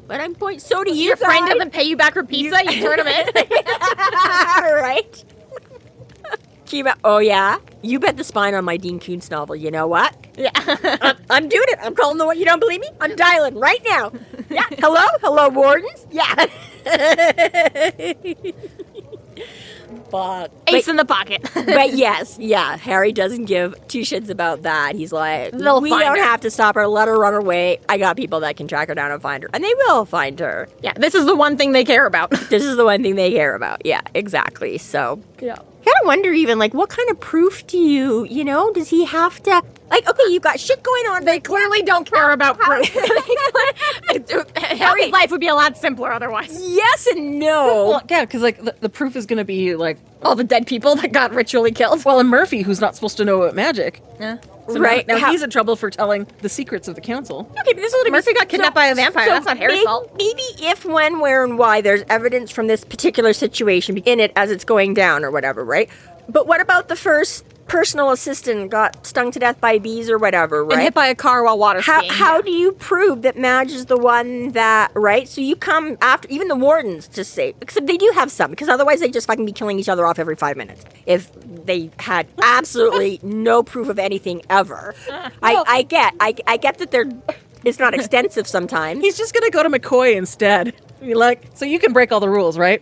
But I'm point. So do you. Your friend doesn't pay you back for pizza. You turn him in. Right. Oh, yeah? You bet the spine on my Dean Koontz novel. You know what? Yeah. I'm doing it. I'm calling the one. You don't believe me? I'm dialing right now. Yeah. Hello? Hello, wardens? Yeah. Ace in the pocket. But yes, yeah, Harry doesn't give two shits about that. He's like, we find don't her. have to stop her. Let her run away. I got people that can track her down and find her. And they will find her. Yeah, this is the one thing they care about. This is the one thing they care about. Yeah, exactly. So, Yeah. gotta wonder even, like, what kind of proof do does he have to, like, okay, you've got shit going on. They clearly don't care about proof. Harry's life would be a lot simpler otherwise. Yes and no. Well, yeah, because, like, the proof is going to be, like... All the dead people that got ritually killed. Well, and Murphy, who's not supposed to know about magic. Yeah. So Right. Now he's in trouble for telling the secrets of the council. Okay, but this is what Murphy got kidnapped by a vampire. That's not Harry's fault. Maybe if, when, where, and why there's evidence from this particular situation in it as it's going down or whatever, right? But what about the first personal assistant got stung to death by bees or whatever, right? And hit by a car while water skiing. How do you prove that Madge is the one that, right? So you come after, even the wardens just say, except they do have some, because otherwise they just fucking be killing each other off every 5 minutes if they had absolutely no proof of anything ever. I get that it's not extensive sometimes. He's just going to go to McCoy instead. Be like, so you can break all the rules, right?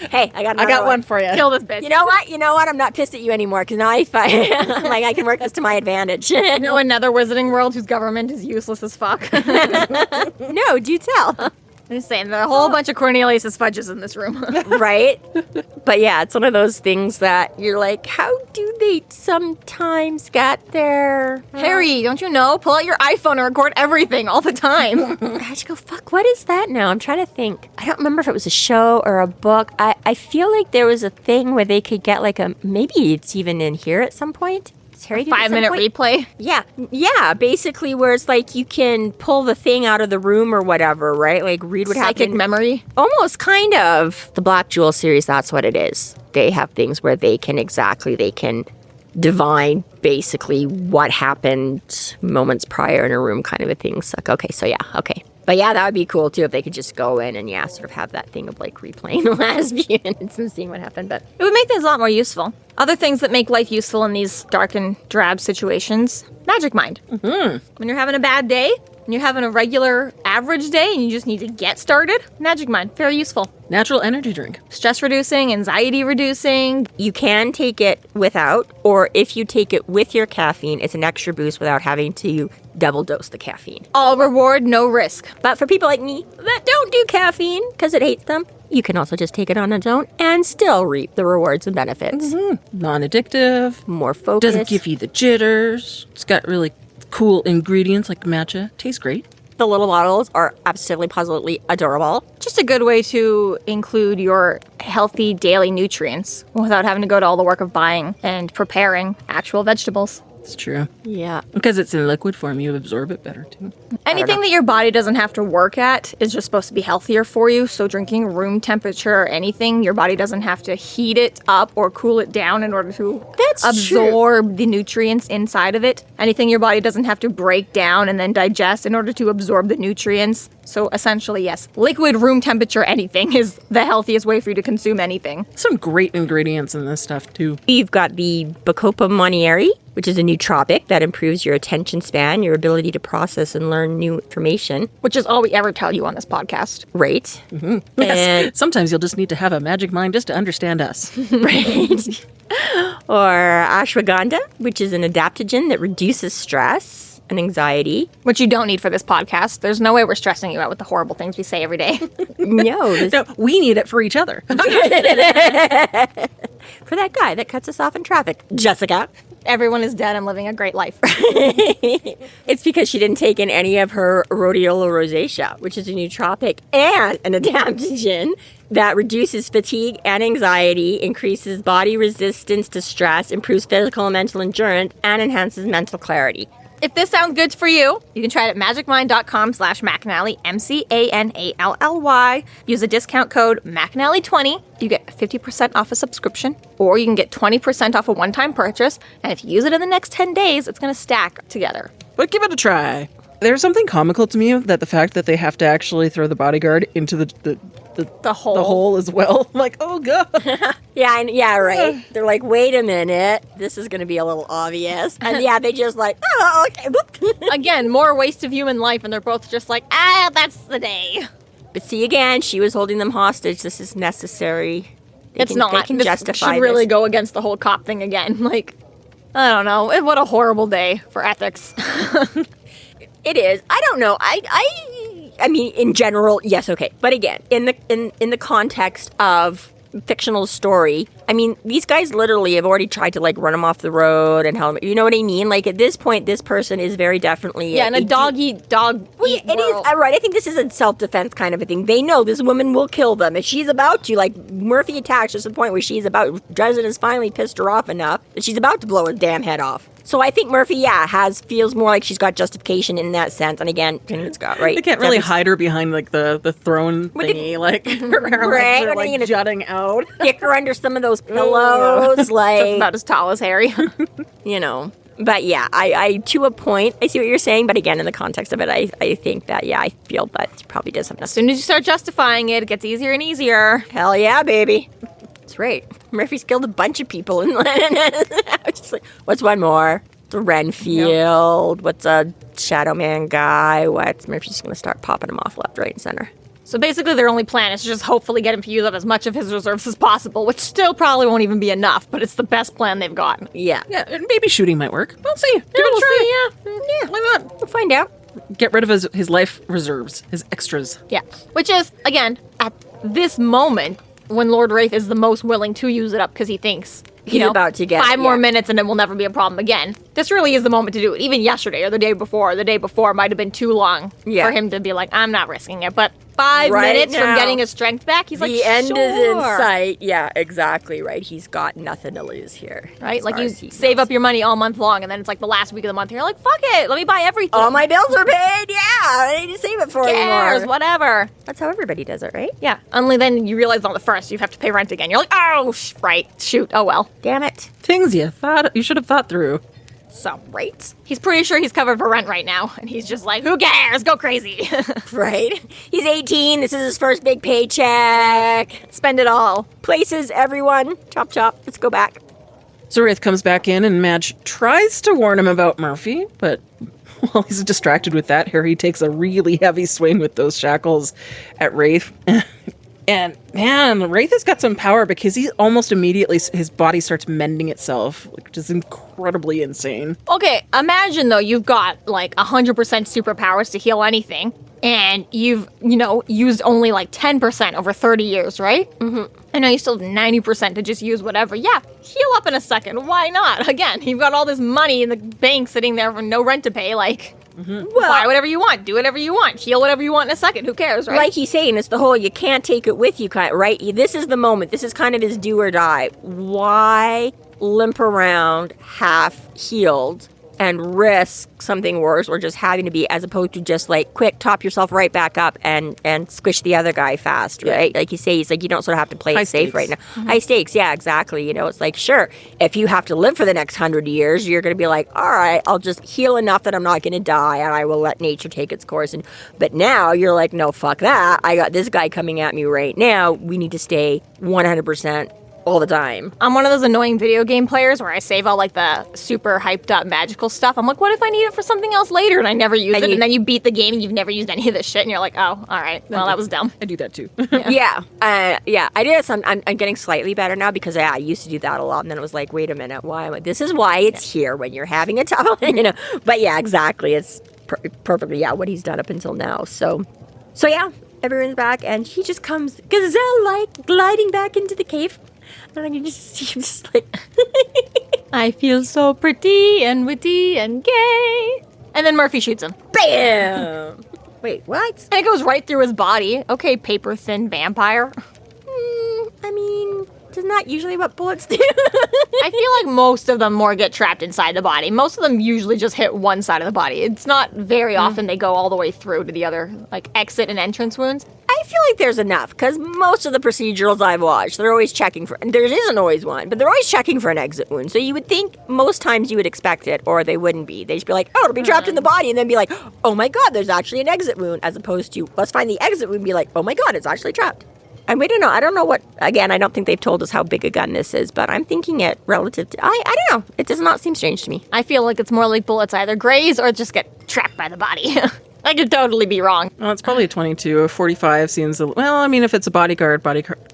Hey, I got one for you. Kill this bitch. You know what? I'm not pissed at you anymore because now I can work this to my advantage. Another wizarding world whose government is useless as fuck. No, do tell. I'm just saying, there are a whole bunch of Cornelius' fudges in this room. Right? But yeah, it's one of those things that you're like, how do they sometimes get there? Harry, don't you know? Pull out your iPhone and record everything all the time. I had to go, fuck, what is that now? I'm trying to think. I don't remember if it was a show or a book. I feel like there was a thing where they could get like maybe it's even in here at some point. Harry 5-minute replay. Yeah, basically where it's like you can pull the thing out of the room or whatever, right? Like read what happened. Psychic memory. Almost kind of. The Black Jewel series, that's what it is. They have things where they can divine basically what happened moments prior in a room kind of a thing. So, okay, so yeah, okay. But yeah, that would be cool too if they could just go in and sort of have that thing of like replaying the last few minutes and seeing what happened. But it would make things a lot more useful. Other things that make life useful in these dark and drab situations. Magic mind. Mm-hmm. When you're having a bad day, and you're having a regular average day, and you just need to get started, magic mind, very useful. Natural energy drink. Stress reducing, anxiety reducing. You can take it without, or if you take it with your caffeine, it's an extra boost without having to double dose the caffeine. All reward, no risk. But for people like me that don't do caffeine because it hates them, you can also just take it on its own and still reap the rewards and benefits. Mm-hmm. Non-addictive. More focus. Doesn't give you the jitters. It's got really cool ingredients like matcha. Tastes great. The little bottles are absolutely positively adorable. Just a good way to include your healthy daily nutrients without having to go to all the work of buying and preparing actual vegetables. It's true. Yeah. Because it's in liquid form, you absorb it better, too. Anything that your body doesn't have to work at is just supposed to be healthier for you. So drinking room temperature or anything, your body doesn't have to heat it up or cool it down in order to absorb the nutrients inside of it. Anything your body doesn't have to break down and then digest in order to absorb the nutrients. So essentially, yes, liquid room temperature anything is the healthiest way for you to consume anything. Some great ingredients in this stuff, too. You've got the Bacopa Monieri, which is a nootropic that improves your attention span, your ability to process and learn new information. Which is all we ever tell you on this podcast. Right. Mm-hmm. Yes. Sometimes you'll just need to have a magic mind just to understand us. Right. Or ashwagandha, which is an adaptogen that reduces stress and anxiety. Which you don't need for this podcast. There's no way we're stressing you out with the horrible things we say every day. No, we need it for each other. For that guy that cuts us off in traffic. Jessica. Everyone is dead and living a great life. It's because she didn't take in any of her rhodiola rosacea, which is a nootropic and an adaptogen that reduces fatigue and anxiety, increases body resistance to stress, improves physical and mental endurance, and enhances mental clarity. If this sounds good for you, you can try it at magicmind.com/McAnally, McAnally. Use the discount code McAnally20. You get 50% off a subscription, or you can get 20% off a one-time purchase. And if you use it in the next 10 days, it's going to stack together. But give it a try. There's something comical to me that the fact that they have to actually throw the bodyguard into the hole as well. I'm like, oh god. Yeah, right. They're like, wait a minute, this is going to be a little obvious. And yeah, they just like, oh, okay. Again, more waste of human life, and they're both just like, that's the day. But see, again, she was holding them hostage. This is necessary. They can this justify should really this. go against the whole cop thing again. Like, I don't know. What a horrible day for ethics. It is. I don't know. I mean, in general, yes, okay. But again, in the context of fictional story. I mean, these guys literally have already tried to like run him off the road and help him. You know what I mean? Like at this point, this person is very definitely in a dog eat world. It is right. I think this is a self-defense kind of a thing. They know this woman will kill them if she's about to. Like Murphy attacks to the point where she's about. Dresden has finally pissed her off enough that she's about to blow her damn head off. So I think Murphy, feels more like she's got justification in that sense. And again, it's got right. They can't really hide her behind like the throne thingy, like her legs are like jutting out. Kick her under some of those pillows, like Just about as tall as Harry. you know. But yeah, I to a point, I see what you're saying. But again, in the context of it, I think that I feel that she probably does have enough. As soon as you start justifying it, it gets easier and easier. Hell yeah, baby. That's right. Murphy's killed a bunch of people. And I was just like, what's one more? It's a Renfield. Yep. What's a Shadow Man guy? What's Murphy's just going to start popping him off left, right, and center. So basically their only plan is to just hopefully get him to use up as much of his reserves as possible, which still probably won't even be enough, but it's the best plan they've got. Yeah. Yeah, and maybe shooting might work. We'll see. We'll see, Yeah, why not? We'll find out. Get rid of his life reserves, his extras. Yeah. Which is, again, at this moment, when Lord Raith is the most willing to use it up because he thinks, he's about to get 5 more minutes and it will never be a problem again. This really is the moment to do it. Even yesterday or the day before might have been too long for him to be like, I'm not risking it. But 5 minutes now, from getting his strength back, he's like, the end is in sight. Yeah, exactly, right. He's got nothing to lose here. Right? Like you save up your money all month long and then it's like the last week of the month and you're like, fuck it, let me buy everything. All my bills are paid, yeah. I need to save it for anymore. Whatever. That's how everybody does it, right? Yeah. Only then you realize on the first you have to pay rent again. You're like, oh, right, shoot, oh well. Damn it. Things you should have thought through. So, right. He's pretty sure he's covered for rent right now. And he's just like, who cares? Go crazy. Right. He's 18. This is his first big paycheck. Spend it all. Places, everyone. Chop, chop. Let's go back. So Raith comes back in and Madge tries to warn him about Murphy, but while he's distracted with that, Harry takes a really heavy swing with those shackles at Raith. And man, Raith has got some power because he almost immediately, his body starts mending itself, which is incredibly insane. Okay, imagine though you've got like 100% superpowers to heal anything, and you've, used only like 10% over 30 years, right? Mm-hmm. And now you still have 90% to just use whatever. Yeah, heal up in a second. Why not? Again, you've got all this money in the bank sitting there for no rent to pay, like... Mm-hmm. Well, buy whatever you want, do whatever you want, heal whatever you want in a second. Who cares, right? Like he's saying, it's the whole you can't take it with you kind, right? This is the moment. This is kind of his do or die. Why limp around half healed and risk something worse or just having to be, as opposed to just like quick top yourself right back up and squish the other guy fast, right? Like you say, he's like, you don't sort of have to play it safe right now. Mm-hmm. High stakes, yeah, exactly. It's like, sure, if you have to live for the next 100 years, you're going to be like, all right, I'll just heal enough that I'm not going to die and I will let nature take its course. But now you're like, no, fuck that. I got this guy coming at me right now. We need to stay 100% all the time. I'm one of those annoying video game players where I save all like the super hyped up magical stuff. I'm like, what if I need it for something else later and I never use it? And then you beat the game and you've never used any of this shit and you're like, oh, all right, well, that was dumb. I do that too. Yeah. I do that. I'm getting slightly better now because I used to do that a lot and then it was like, wait a minute, why? This is why it's here when you're having a tough, But yeah, exactly. It's perfectly, what he's done up until now. So yeah, everyone's back and he just comes gazelle-like gliding back into the cave. And I can just see him just like... I feel so pretty and witty and gay. And then Murphy shoots him. Bam! Wait, what? And it goes right through his body. Okay, paper-thin vampire. I mean, isn't that usually what bullets do? I feel like most of them more get trapped inside the body. Most of them usually just hit one side of the body. It's not very often they go all the way through to the other, like, exit and entrance wounds. I feel like there's enough, because most of the procedurals I've watched, they're always checking for, and there isn't always one, but they're always checking for an exit wound. So you would think most times you would expect it, or they wouldn't be. They'd just be like, oh, it'll be trapped in the body, and then be like, oh my god, there's actually an exit wound, as opposed to, let's find the exit wound and be like, oh my god, it's actually trapped. And we don't know. I don't know what, again, I don't think they've told us how big a gun this is, but I'm thinking it relative to, I don't know. It does not seem strange to me. I feel like it's more like bullets either graze or just get trapped by the body. I could totally be wrong. Well, it's probably a 22. A 45 seems, well, I mean, if it's a bodyguard,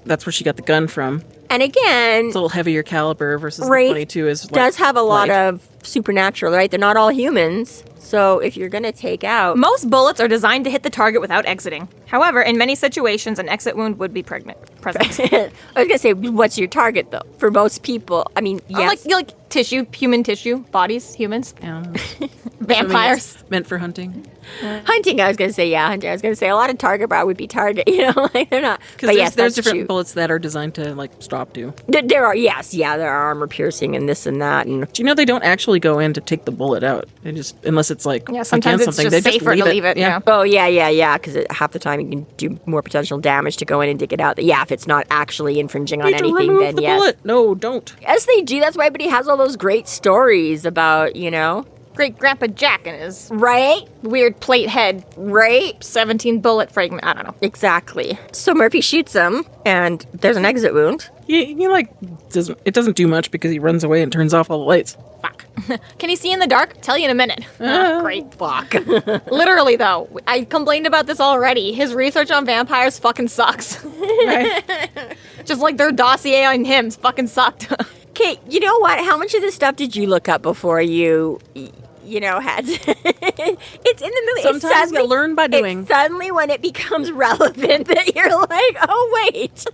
that's where she got the gun from. And again, It's a little heavier caliber versus Raith the 22 is does have a lot light. of supernatural, right? They're not all humans. So if you're going to take out... Most bullets are designed to hit the target without exiting. However, in many situations, an exit wound would be present. I was going to say, what's your target, though? For most people, I mean, yes. Like tissue, human tissue, bodies, humans, Animals. vampires. It's meant for hunting. Hunting, I was going to say, yeah, hunting. I was going to say a lot of target brow would be target, you know, like they're not. But Because yes, there's that's different true. bullets that are designed to, like, stop too. There are, yes, yeah, there are armor piercing and this and that. And Do you know they don't actually go in to take the bullet out? They just, unless it's like, Yeah, sometimes against it's something, just they safer to leave it. Yeah. oh, yeah, because half the time you can do more potential damage to go in and dig it out. Yeah, if it's not actually infringing on Need to anything, remove then the yes. bullet. No, don't. Yes, they do. That's why everybody has all those great stories about, you know, Great Grandpa Jack and his right? weird plate head, Right? 17 bullet fragment. I don't know. Exactly. So Murphy shoots him, and there's an exit wound. He like, it doesn't do much because he runs away and turns off all the lights. Fuck. Can he see in the dark? Tell you in a minute. Great. Fuck. Literally, though, I complained about this already. His research on vampires fucking sucks. Right? Just like their dossier on him fucking sucked. Okay, you know what? How much of this stuff did you look up before you know, had... It's in the movie. Sometimes you learn by doing. It's suddenly when it becomes relevant that you're like, oh, wait.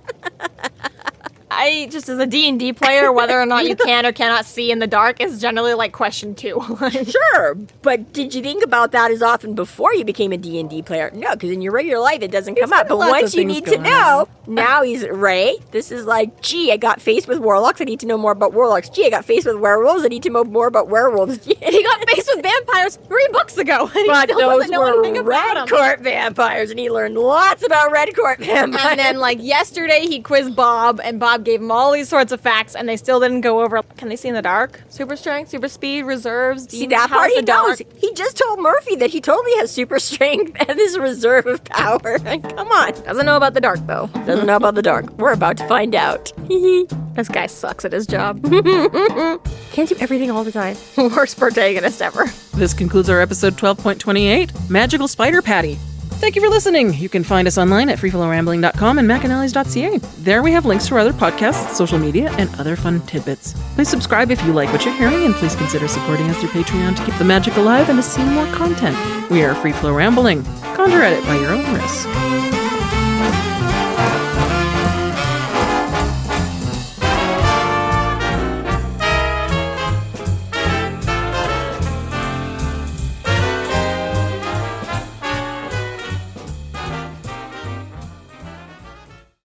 I just, as a D&D player, whether or not you can or cannot see in the dark is generally like question 2. Sure, but did you think about that as often before you became a D&D player? No, because in your regular life it doesn't come up. But lots once of you things need to going know, now he's right. This is like, gee, I got faced with warlocks. I need to know more about warlocks. Gee, I got faced with werewolves. I need to know more about werewolves. He got faced with vampires 3 books ago, and he But still those doesn't know anything were about red them. court vampires, and he learned lots about red court vampires. And then, like, yesterday he quizzed Bob, and Bob gave him all these sorts of facts, and they still didn't go over, can they see in the dark? Super strength, super speed, reserves. See, that part he knows. He just told Murphy that he totally has super strength and his reserve of power. Come on. Doesn't know about the dark, though. Doesn't know about the dark. We're about to find out. This guy sucks at his job. Can't do everything all the time. Worst protagonist ever. This concludes our episode 12.28, Magical Spider Patty. Thank you for listening. You can find us online at freeflowrambling.com and McAnallys.ca. There we have links to our other podcasts, social media, and other fun tidbits. Please subscribe if you like what you're hearing, and please consider supporting us through Patreon to keep the magic alive and to see more content. We are Free Flow Rambling. Conjure at it by your own risk.